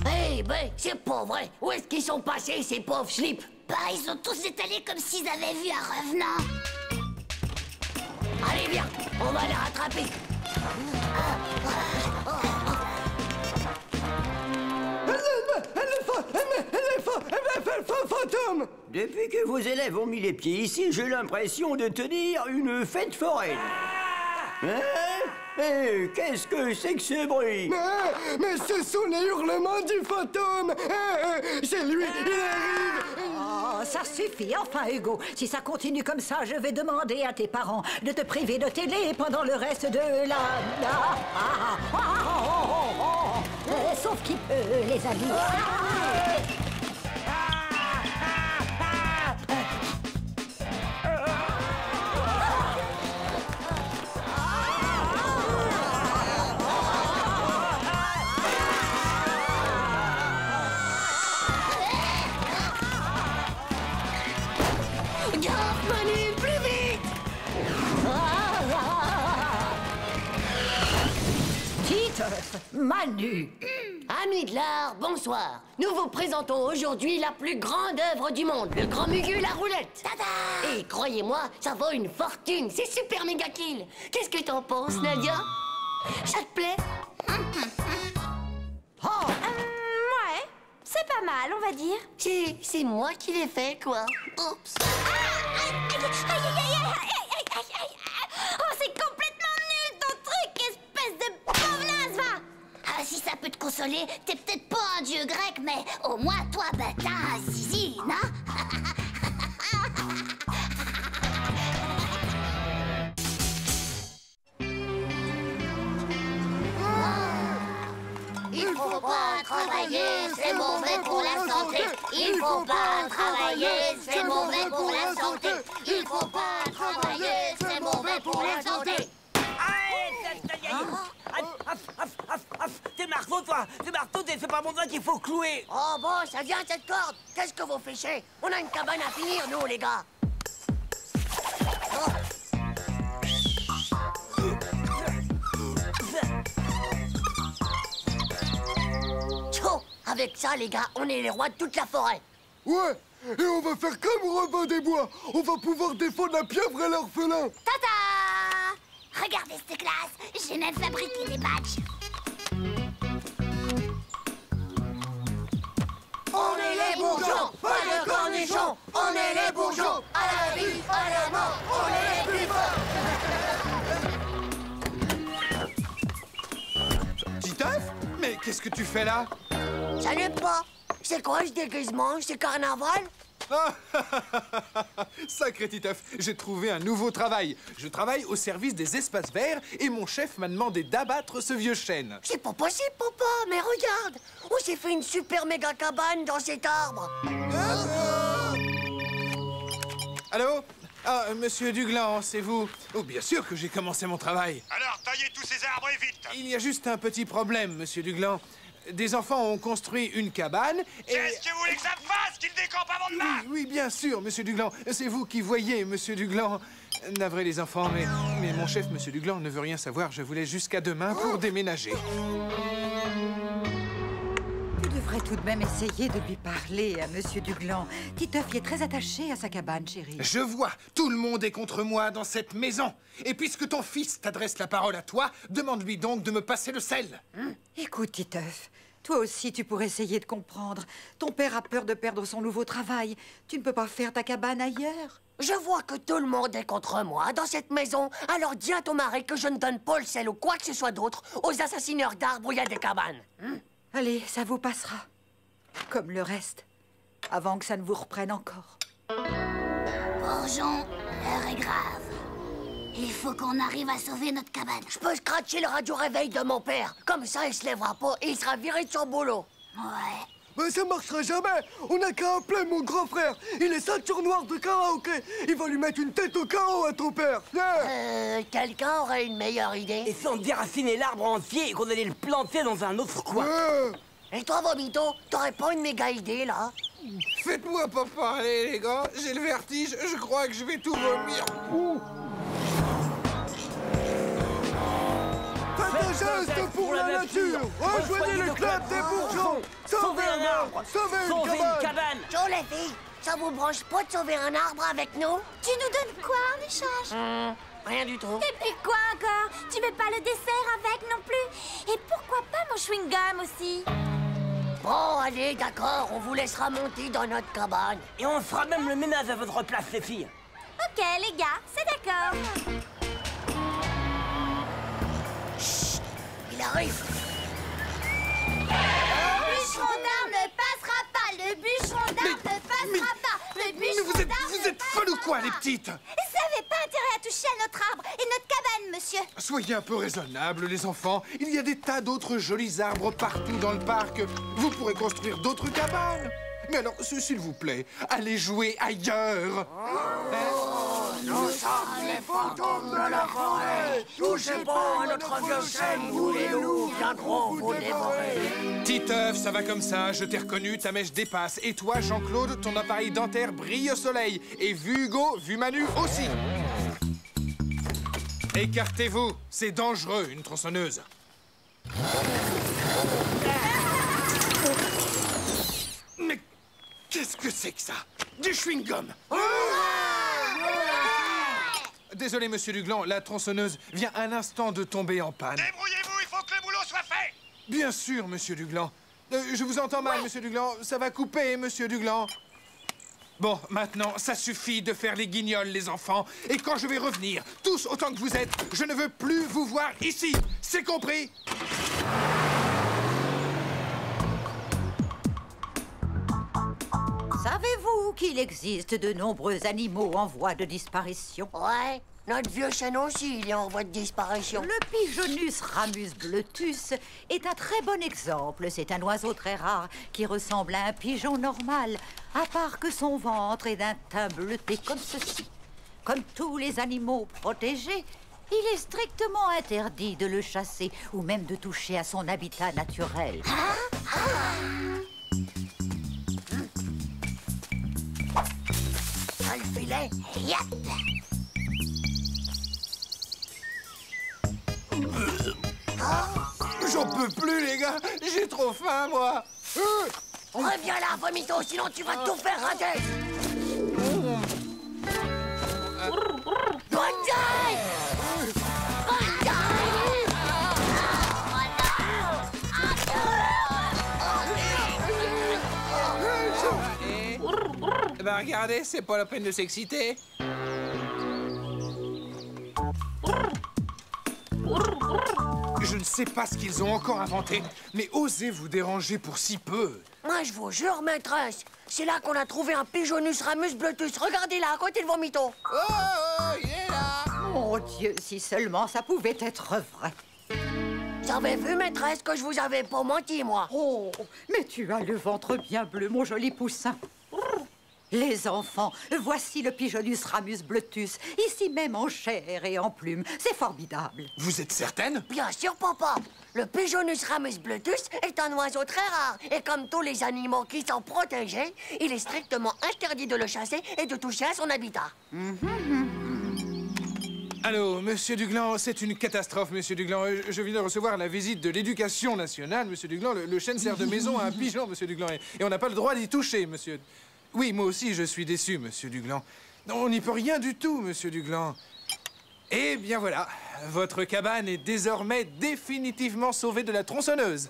Eh ben, c'est pas vrai. Où est-ce qu'ils sont passés, ces pauvres slips? Bah, ils sont tous étalés comme s'ils avaient vu un revenant. Allez, viens, on va les rattraper. Fantôme! Depuis que vos élèves ont mis les pieds ici, j'ai l'impression de tenir une fête foraine. Hein? Eh, qu'est-ce que c'est que ce bruit? Mais ce sont les hurlements du fantôme! C'est lui, il arrive! Oh, ça suffit, enfin, Hugo. Si ça continue comme ça, je vais demander à tes parents de te priver de télé pendant le reste de sauf qu'il peut, les amis. Manu, plus vite! Titeuf, Manu. Amis de l'art, bonsoir. Nous vous présentons aujourd'hui la plus grande œuvre du monde, le Grand Mugu la roulette. Tada! Et croyez-moi, ça vaut une fortune, c'est super méga kill. Qu'est-ce que t'en penses, Nadia? Ça te plaît? Ouais, c'est pas mal, on va dire. C'est moi qui l'ai fait, quoi. Oups. Oh, c'est complètement nul ton truc, espèce de pauvre va! Ah, si ça peut te consoler, t'es peut-être pas un dieu grec, mais au moins toi, bah, t'as un zizi, non? Il faut pas travailler, c'est mauvais pour la santé. Il faut pas travailler, c'est mauvais pour la santé. Il faut pas travailler, c'est mauvais pour la santé. C'est marteau, toi! C'est marteau, c'est pas mon doigt qu'il faut clouer! Oh bon, ça vient cette corde. Qu'est-ce que vous fichez? On a une cabane à finir, nous, les gars. Oh. Tchou, avec ça, les gars, on est les rois de toute la forêt. Ouais, et on va faire comme Robin des Bois. On va pouvoir défendre la pieuvre et l'orphelin. Tada! Regardez cette classe, j'ai même fabriqué des badges. On est les bourgeons, pas le cornichon. On est les bourgeons, à la vie, à la mort. On est les plus forts. Titeuf? Mais qu'est-ce que tu fais là? Salut, pas. C'est quoi ce déguisement? C'est carnaval? Sacré Titeuf, j'ai trouvé un nouveau travail. Je travaille au service des espaces verts et mon chef m'a demandé d'abattre ce vieux chêne. C'est pas possible, papa, mais regarde. On s'est fait une super méga cabane dans cet arbre. Allô? Ah, monsieur Duglan, c'est vous? Oh, bien sûr que j'ai commencé mon travail. Alors, taillez tous ces arbres et vite! Il y a juste un petit problème, monsieur Duglan. Des enfants ont construit une cabane et... Qu'est-ce que vous voulez que ça me fasse, qu'ils décampent avant demain? Oui, bien sûr, monsieur Duglan. C'est vous qui voyez, monsieur Duglan. Navré les enfants, mais mon chef, monsieur Duglan, ne veut rien savoir. Je vous laisse jusqu'à demain pour déménager. Tu devrais tout de même essayer de lui parler à monsieur Duglan. Titeuf y est très attaché à sa cabane, chérie. Je vois, tout le monde est contre moi dans cette maison. Et puisque ton fils t'adresse la parole à toi, demande-lui donc de me passer le sel. Écoute, Titeuf, toi aussi tu pourrais essayer de comprendre. Ton père a peur de perdre son nouveau travail. Tu ne peux pas faire ta cabane ailleurs. Je vois que tout le monde est contre moi dans cette maison. Alors dis à ton mari que je ne donne pas le sel ou quoi que ce soit d'autre aux assassineurs d'arbres où il y a des cabanes. Allez, ça vous passera. Comme le reste. Avant que ça ne vous reprenne encore. Bourgeon, l'heure est grave. Il faut qu'on arrive à sauver notre cabane. Je peux scratcher le radio-réveil de mon père. Comme ça, il se lèvera pas et il sera viré de son boulot. Ouais. Mais ça marchera jamais. On n'a qu'à appeler mon grand frère. Il est ceinture noire de karaoké. Il va lui mettre une tête au carreau à ton père. Quelqu'un aurait une meilleure idée? Et si on déracinait l'arbre entier et qu'on allait le planter dans un autre coin? Et toi, Vomito, t'aurais pas une méga idée, là? Faites-moi pas parler, les gars. J'ai le vertige. Je crois que je vais tout vomir. Faites un geste pour la nature. Rejoignez le club des bourgeons. Sauvez un arbre. Sauvez une cabane. Joe, les filles, ça vous branche pas de sauver un arbre avec nous? Tu nous donnes quoi en échange? Rien du tout. Et puis quoi encore? Tu veux pas le dessert avec non plus? Et pourquoi pas mon chewing-gum aussi? Bon, allez, d'accord, on vous laissera monter dans notre cabane. Et on fera même le ménage à votre place, les filles. Ok, les gars, c'est d'accord. Chut, il arrive. Le bûcheron d'arbre ne passera pas. Le bûcheron d'arbre ne passera pas. Le bûcheron d'arbre Vous êtes folles ou quoi, les petites? Ça n'avait pas intérêt à toucher à notre arbre et notre cabane, monsieur. Soyez un peu raisonnables, les enfants. Il y a des tas d'autres jolis arbres partout dans le parc. Vous pourrez construire d'autres cabanes. Mais alors, s'il vous plaît, allez jouer ailleurs. Nous sommes les fantômes de la forêt. Touchez pas à notre vieux chêne, vous les loups viendront vous dévorer. Titeuf, ça va comme ça, je t'ai reconnu, ta mèche dépasse. Et toi, Jean-Claude, ton appareil dentaire brille au soleil. Et vu Hugo, vu Manu aussi. Écartez-vous, c'est dangereux, une tronçonneuse. Mais qu'est-ce que c'est que ça? Du chewing-gum. Désolé, monsieur Duglan, la tronçonneuse vient un instant de tomber en panne. Débrouillez-vous, il faut que le boulot soit fait. Bien sûr, monsieur Duglan. Je vous entends mal, monsieur Duglan. Ça va couper, monsieur Duglan. Bon, maintenant, ça suffit de faire les guignols, les enfants. Et quand je vais revenir, tous autant que vous êtes, je ne veux plus vous voir ici. C'est compris? Savez-vous qu'il existe de nombreux animaux en voie de disparition? Ouais, notre vieux chêne aussi, il est en voie de disparition. Le Pigeonus ramus bleutus est un très bon exemple. C'est un oiseau très rare qui ressemble à un pigeon normal, à part que son ventre est d'un teint bleuté comme ceci. Comme tous les animaux protégés, il est strictement interdit de le chasser ou même de toucher à son habitat naturel. Ah, le filet, yap. J'en peux plus, les gars. J'ai trop faim, moi. Reviens là, vomito, sinon tu vas tout faire rater. Bah regardez, c'est pas la peine de s'exciter. Je ne sais pas ce qu'ils ont encore inventé, mais osez vous déranger pour si peu. Moi, je vous jure, maîtresse, c'est là qu'on a trouvé un Pigeonus ramus bleutus. Regardez là, à côté de vomito. Oh, il est là. Mon Dieu, si seulement ça pouvait être vrai. Vous avez vu, maîtresse, que je vous avais pas menti, moi. Oh, mais tu as le ventre bien bleu, mon joli poussin. Les enfants, voici le Pigeonus ramus bleutus, ici même en chair et en plumes. C'est formidable. Vous êtes certaine? Bien sûr, papa. Le Pigeonus ramus bleutus est un oiseau très rare. Et comme tous les animaux qui sont protégés, il est strictement interdit de le chasser et de toucher à son habitat. Allô, monsieur Duglan, c'est une catastrophe, monsieur Duglan. Je viens de recevoir la visite de l'éducation nationale, monsieur Duglan. Le chêne sert de maison à un pigeon, monsieur Duglan. Et on n'a pas le droit d'y toucher, monsieur. Oui, moi aussi, je suis déçu, monsieur Duglan. On n'y peut rien du tout, monsieur Duglan. Eh bien voilà, votre cabane est désormais définitivement sauvée de la tronçonneuse.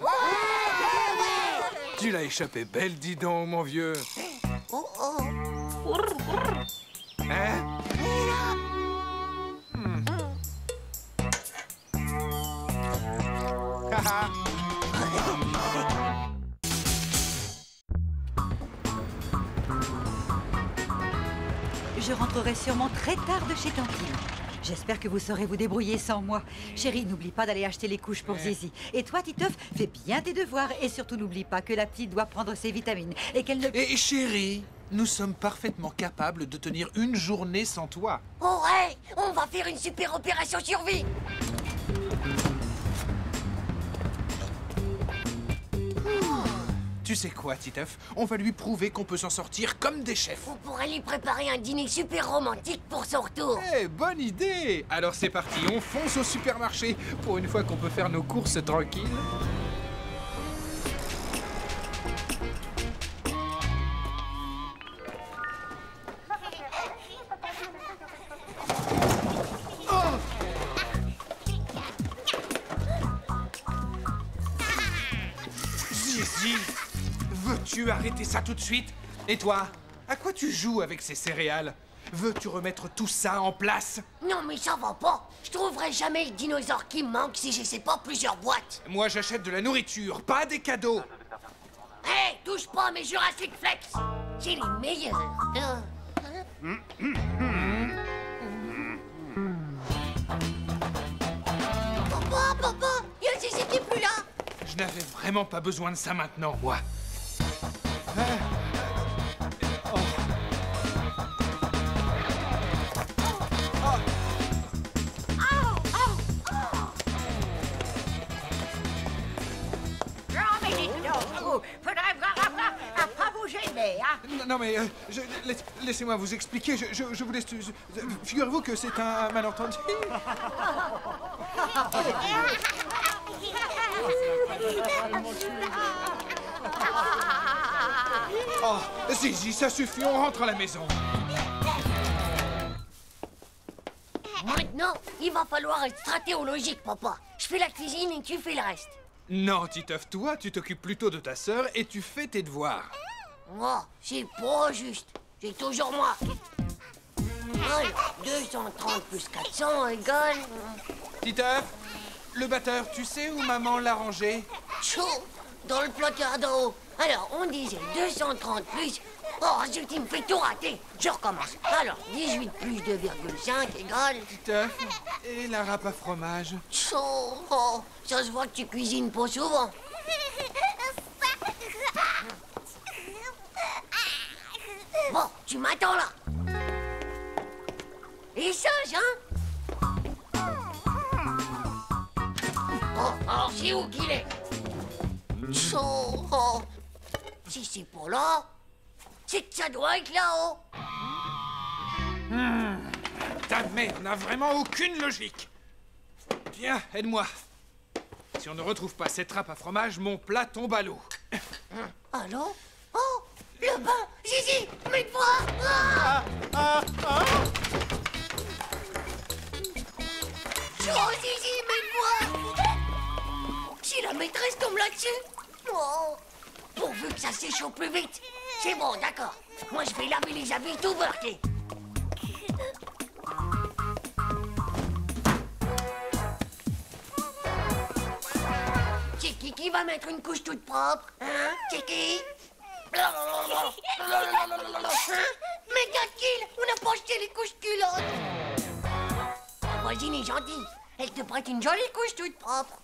Tu l'as échappé belle, dis donc, mon vieux. Hein? Je rentrerai sûrement très tard de chez Tantine. J'espère que vous saurez vous débrouiller sans moi. Chérie, n'oublie pas d'aller acheter les couches pour Zizi. Et toi, Titeuf, fais bien tes devoirs. Et surtout, n'oublie pas que la petite doit prendre ses vitamines. Et qu'elle ne... Et chérie, nous sommes parfaitement capables de tenir une journée sans toi. Oh ouais, on va faire une super opération survie. Tu sais quoi, Titeuf? On va lui prouver qu'on peut s'en sortir comme des chefs. On pourrait lui préparer un dîner super romantique pour son retour. Eh, bonne idée! Alors c'est parti, on fonce au supermarché pour une fois qu'on peut faire nos courses tranquilles. Zizi, veux-tu arrêter ça tout de suite? Et toi, à quoi tu joues avec ces céréales? Veux-tu remettre tout ça en place? Non mais ça va pas. Je trouverai jamais le dinosaure qui me manque si j'essaie pas plusieurs boîtes. Moi j'achète de la nourriture, pas des cadeaux. Hé, touche pas à mes Jurassic Flex. C'est les meilleurs. Papa, il y a Zizi qui est plus là. Je n'avais vraiment pas besoin de ça maintenant, moi. Faudrait pas vous gêner, hein? Non mais, laissez-moi vous expliquer, je vous laisse... Figurez-vous que c'est un malentendu. Oh, Zizi, ça suffit, on rentre à la maison. Maintenant, il va falloir être stratéologique, papa. Je fais la cuisine et tu fais le reste. Non, Titeuf, toi, tu t'occupes plutôt de ta sœur et tu fais tes devoirs. Moi, c'est pas juste. C'est toujours moi. Alors, 230 plus 400 égale... Titeuf, le batteur, tu sais où maman l'a rangé? Chaud, dans le placard d'en haut. Alors, on disait 230 plus... Oh, zut, il me fait tout rater. Je recommence. Alors, 18 plus 2,5 égale... Titeuf, et la râpe à fromage? Chaud, oh, ça se voit que tu cuisines pas souvent. Bon, tu m'attends là. Et sage, hein? Oh, alors c'est où qu'il est? Chaud, oh. Si c'est pas là, c'est que ça doit être là-haut. Ta mère n'a vraiment aucune logique. Viens, aide-moi. Si on ne retrouve pas cette râpe à fromage, mon plat tombe à l'eau. Allô? Oh, le bain! Zizi, mets-toi! Oh, Zizi, mets-toi! Si la maîtresse tombe là-dessus? Oh, pourvu que ça s'échauffe plus vite. C'est bon, d'accord. Moi, je vais laver les habits tout beurqués. C'est qui va mettre une couche toute propre? Hein? C'est qui? Hein? Mais Gatkill, on n'a pas acheté les couches culottes. La voisine est gentille. Elle te prête une jolie couche toute propre.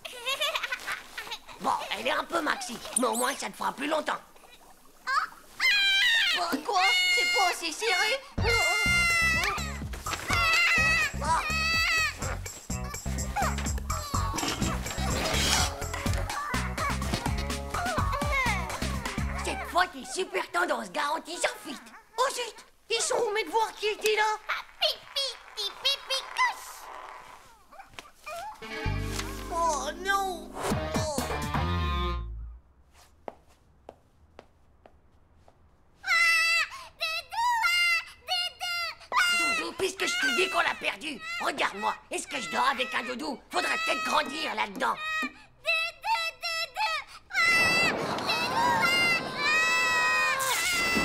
Bon, elle est un peu maxi, mais au moins ça te fera plus longtemps. Quoi? C'est pas assez serré? Cette fois, t'es super tendance, garantie surfite. Oh zut! Ils sont où mes devoirs qui étaient là? Oh non! Oh. Doudou, puisque je te dis qu'on l'a perdu, regarde-moi. Est-ce que je dors avec un doudou? Faudrait peut-être grandir là-dedans.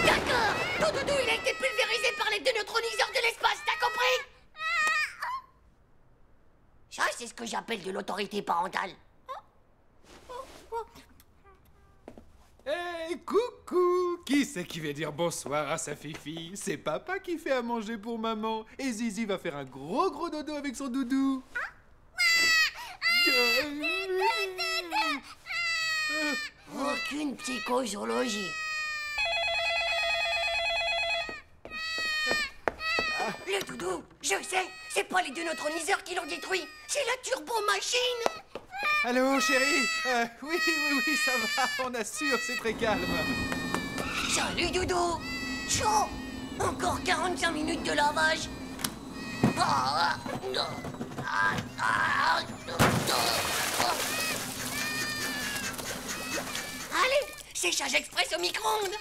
D'accord! Ton doudou, il a été pulvérisé par les deux neutroniseurs de l'espace, t'as compris? Ça, c'est ce que j'appelle de l'autorité parentale. Hé, coucou! Qui c'est qui va dire bonsoir à sa fifi? C'est papa qui fait à manger pour maman. Et Zizi va faire un gros dodo avec son doudou. Aucune psychozoologie. Le doudou, je sais, c'est pas les deux neutroniseurs qui l'ont détruit, c'est la turbo-machine. Allô, chérie? Oui, ça va, on assure, c'est très calme. Salut, Doudou. Chaud. Encore 45 minutes de lavage. Allez, séchage express au micro-ondes.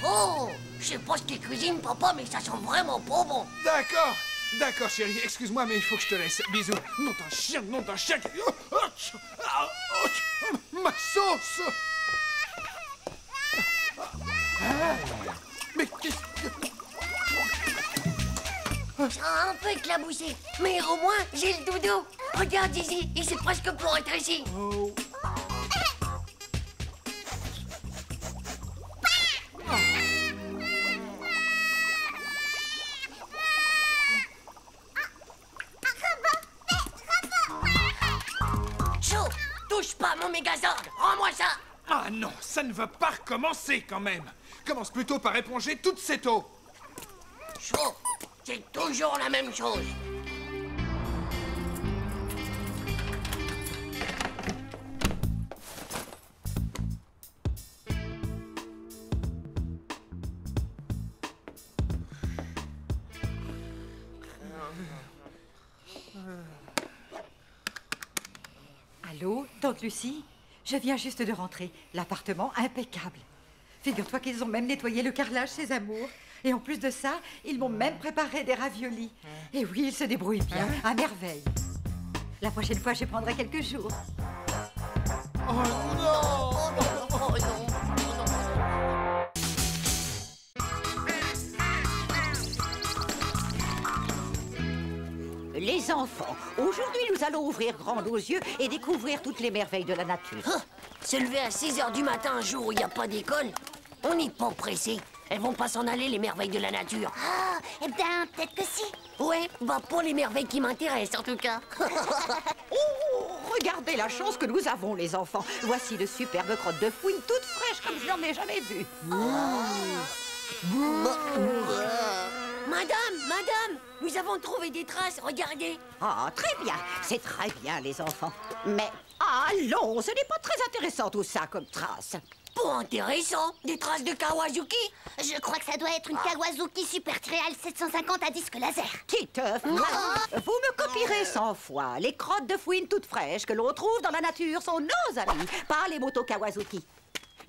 Oh, je sais pas ce qu'il cuisine, papa, mais ça sent vraiment pas bon. D'accord, chérie, excuse-moi, mais il faut que je te laisse. Bisous. Non, d'un chien. Ma sauce! Mais qu'est-ce que... Ça a un peu éclaboussé, mais au moins, j'ai le doudou. Regarde, Zizi, il s'est presque pour être ici. Oh. Chaud, touche pas à mon Mégazord, rends-moi ça. Ah non, ça ne va pas recommencer quand même. Commence plutôt par éponger toute cette eau. Chaud, c'est toujours la même chose. Allô, tante Lucie? Je viens juste de rentrer. L'appartement impeccable. Figure-toi qu'ils ont même nettoyé le carrelage, ces amours. Et en plus de ça, ils m'ont même préparé des raviolis. Et oui, ils se débrouillent bien, à merveille. La prochaine fois, je prendrai quelques jours. Oh non! Oh non! Les enfants, aujourd'hui, nous allons ouvrir grand nos yeux et découvrir toutes les merveilles de la nature. Ah, se lever à 6 h du matin un jour où il n'y a pas d'école, on n'est pas pressé. Elles vont pas s'en aller, les merveilles de la nature. Ah, eh bien, peut-être que si. Ouais, bah pour les merveilles qui m'intéressent, en tout cas. Oh, regardez la chance que nous avons, les enfants. Voici de superbes crottes de fouine toutes fraîches comme je n'en ai jamais vues. Madame, nous avons trouvé des traces, regardez. Ah, très bien, c'est très bien, les enfants. Mais allons, ce n'est pas très intéressant tout ça comme trace. Pas intéressant, des traces de Kawazuki. Je crois que ça doit être une Kawazuki Super Trial 750 à disque laser. Titeuf, vous me copierez 100 fois. Les crottes de fouine toutes fraîches que l'on trouve dans la nature sont nos amis, pas les motos Kawazuki.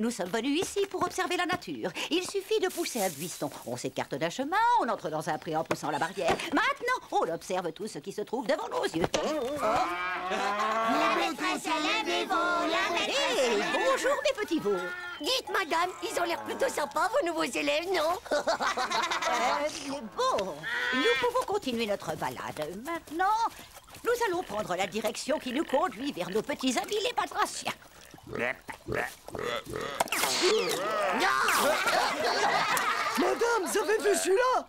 Nous sommes venus ici pour observer la nature. Il suffit de pousser un buisson. On s'écarte d'un chemin, on entre dans un pré en poussant la barrière. Maintenant, on observe tout ce qui se trouve devant nos yeux. La maîtresse élève la maîtresse. Hey, bonjour mes petits veaux. Dites, madame, ils ont l'air plutôt sympas, vos nouveaux élèves, non? Bon, nous pouvons continuer notre balade. Maintenant, nous allons prendre la direction qui nous conduit vers nos petits amis les batraciens. Madame, vous avez vu celui-là?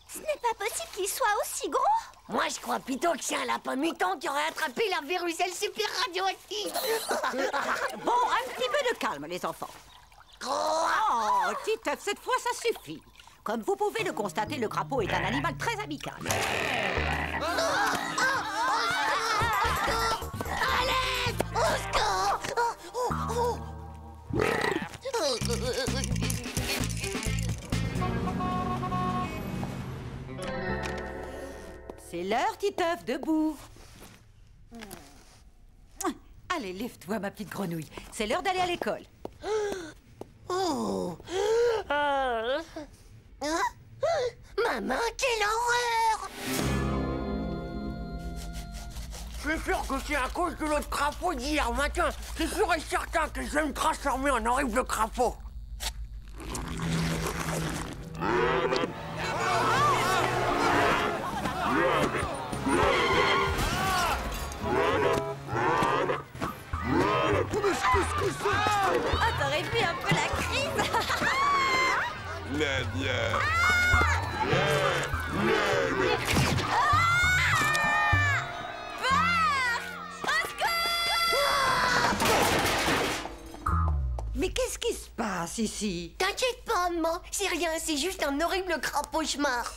Ce n'est pas possible qu'il soit aussi gros. Moi, je crois plutôt que c'est un lapin mutant qui aurait attrapé la véruselle super radioactive. Bon, un petit peu de calme, les enfants. Oh, Titeuf, cette fois, ça suffit. Comme vous pouvez le constater, le crapaud est un animal très amical. C'est l'heure, Titeuf, debout. Allez, lève-toi, ma petite grenouille. C'est l'heure d'aller à l'école. Oh. Maman, quelle horreur! Je suis sûr que c'est à cause de l'autre crapaud d'hier matin. C'est sûr et certain que je vais me transformer en horrible crapaud. Ah, t'aurais vu un peu la crise. Nadia. Mais qu'est-ce qui se passe ici? T'inquiète pas, maman, c'est rien, c'est juste un horrible crapaud-chemard.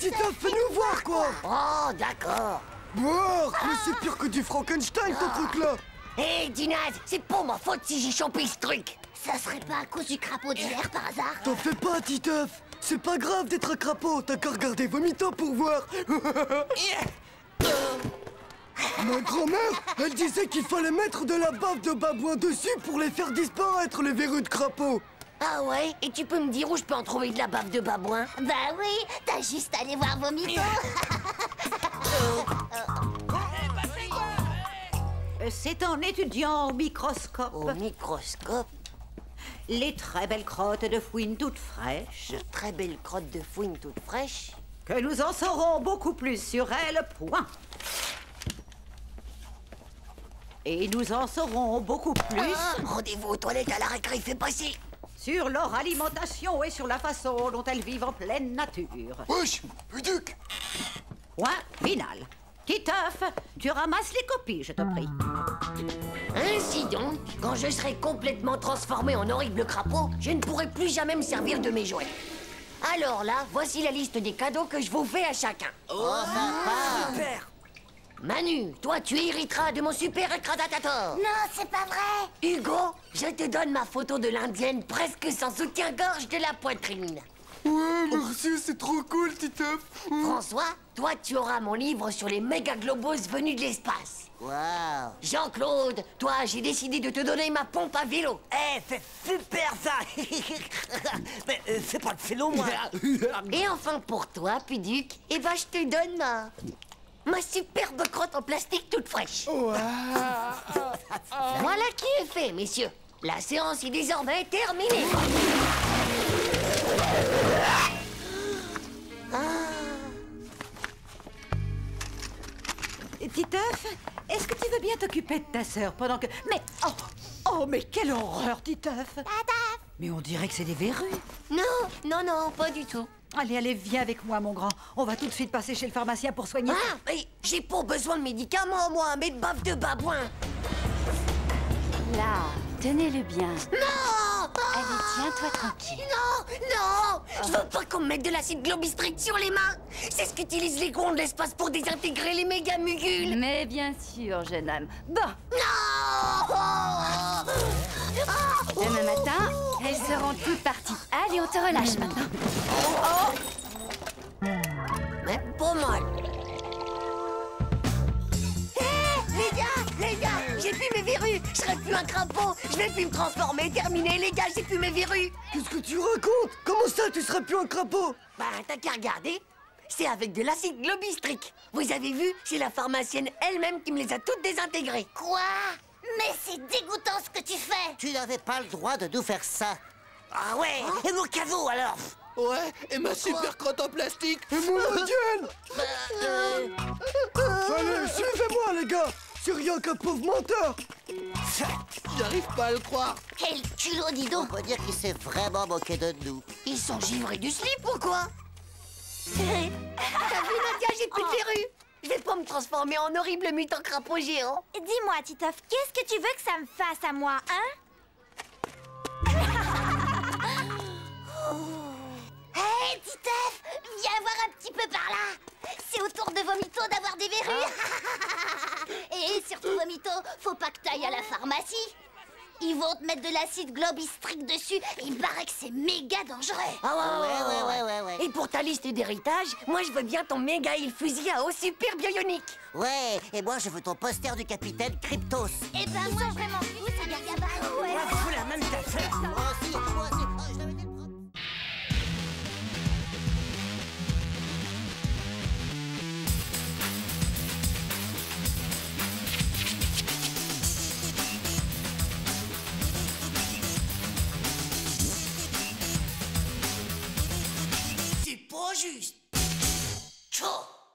Titeuf, fais-nous voir, quoi. Oh, d'accord. Voir, mais c'est pire que du Frankenstein, ton truc-là. Hé, Dinaz, c'est pas ma faute si j'ai chopé ce truc. Ça serait pas à cause du crapaud d'hier, par hasard? T'en fais pas, Titeuf. C'est pas grave d'être un crapaud, t'as qu'à regarder Vomito pour voir. Ma grand-mère, elle disait qu'il fallait mettre de la bave de babouin dessus pour les faire disparaître, les verrues de crapaud. Ah ouais? Et tu peux me dire où je peux en trouver de la bave de babouin? Bah oui, t'as juste à aller voir Vomito. C'est en étudiant au microscope. Au microscope? Les très belles crottes de fouine toutes fraîches. De très belles crottes de fouine toutes fraîches? Que nous en saurons beaucoup plus sur elles, point. Et nous en saurons beaucoup plus... Rendez-vous aux toilettes à la récré, fais passer. Sur leur alimentation et sur la façon dont elles vivent en pleine nature. Wesh, Duc. Point final. Titeuf, tu ramasses les copies, je te prie. Ainsi donc, quand je serai complètement transformé en horrible crapaud, je ne pourrai plus jamais me servir de mes jouets. Alors là, voici la liste des cadeaux que je vous fais à chacun. Oh, sympa. Super. Manu, toi tu hériteras de mon super écrasatator. Non, c'est pas vrai. Hugo, je te donne ma photo de l'indienne presque sans soutien-gorge de la poitrine. Ouais, merci, c'est trop cool, Titeuf. François, toi tu auras mon livre sur les méga-globos venus de l'espace. Waouh. Jean-Claude, toi j'ai décidé de te donner ma pompe à vélo. Eh, c'est super ça. Mais c'est pas de vélo, moi. Et enfin pour toi, Puduc, eh ben je te donne ma superbe crotte en plastique toute fraîche. Voilà qui est fait, messieurs. La séance est désormais terminée. Titeuf, est-ce que tu veux bien t'occuper de ta sœur pendant que... Mais... Oh, mais quelle horreur, Titeuf. Mais on dirait que c'est des verrues. Non, pas du tout. Allez, viens avec moi, mon grand. On va tout de suite passer chez le pharmacien pour soigner... Ah, mais j'ai pas besoin de médicaments, moi, mais de bave de babouin. Là, tenez-le bien. Non! Allez, tiens-toi tranquille. Non! Je veux pas qu'on me mette de l'acide globistrique sur les mains. C'est ce qu'utilisent les gonds de l'espace pour désintégrer les méga mugules. Mais bien sûr, jeune homme. Bon, Non! demain matin, elles seront toutes parties. Allez, on te relâche maintenant. Mais pas mal. Les gars, j'ai plus mes verrues. Je serai plus un crapaud. Je vais plus me transformer. Terminé, les gars, j'ai plus mes verrues. Qu'est-ce que tu racontes? Comment ça, tu serais plus un crapaud? Bah, t'as qu'à regarder. C'est avec de l'acide globistrique. Vous avez vu, c'est la pharmacienne elle-même qui me les a toutes désintégrées. Quoi? Mais c'est dégoûtant ce que tu fais. Tu n'avais pas le droit de nous faire ça. Ah ouais. Et mon cadeau alors? Ouais, et ma super crotte en plastique. Et mon indienne. Allez, suivez-moi, les gars. C'est rien qu'un pauvre menteur. J'arrive pas à le croire. Quel culot, dis donc. On peut dire qu'il s'est vraiment moqué de nous. Ils sont givrés du slip ou quoi? T'as vu, Nadia, j'ai plus de verrues. Je vais pas me transformer en horrible mutant crapaud géant. Dis-moi, Titeuf, qu'est-ce que tu veux que ça me fasse à moi, hein? Hé, Titeuf, viens voir un petit peu par là. C'est au tour de Vomito d'avoir des verrues. Et surtout, Vomito, faut pas que t'ailles à la pharmacie. Ils vont te mettre de l'acide globistrique dessus. Il paraît que c'est méga dangereux. Ah Ouais. Et pour ta liste d'héritage, moi je veux bien ton méga fusil à eau super bionique. Ouais, et moi je veux ton poster du capitaine Cryptos. Eh ben, moi, vraiment fou, c'est bien gabarit. Ouais. Faut la même affaire. Moi aussi. Oh, je l'avais dit le premier. C'est pas juste. Tchou.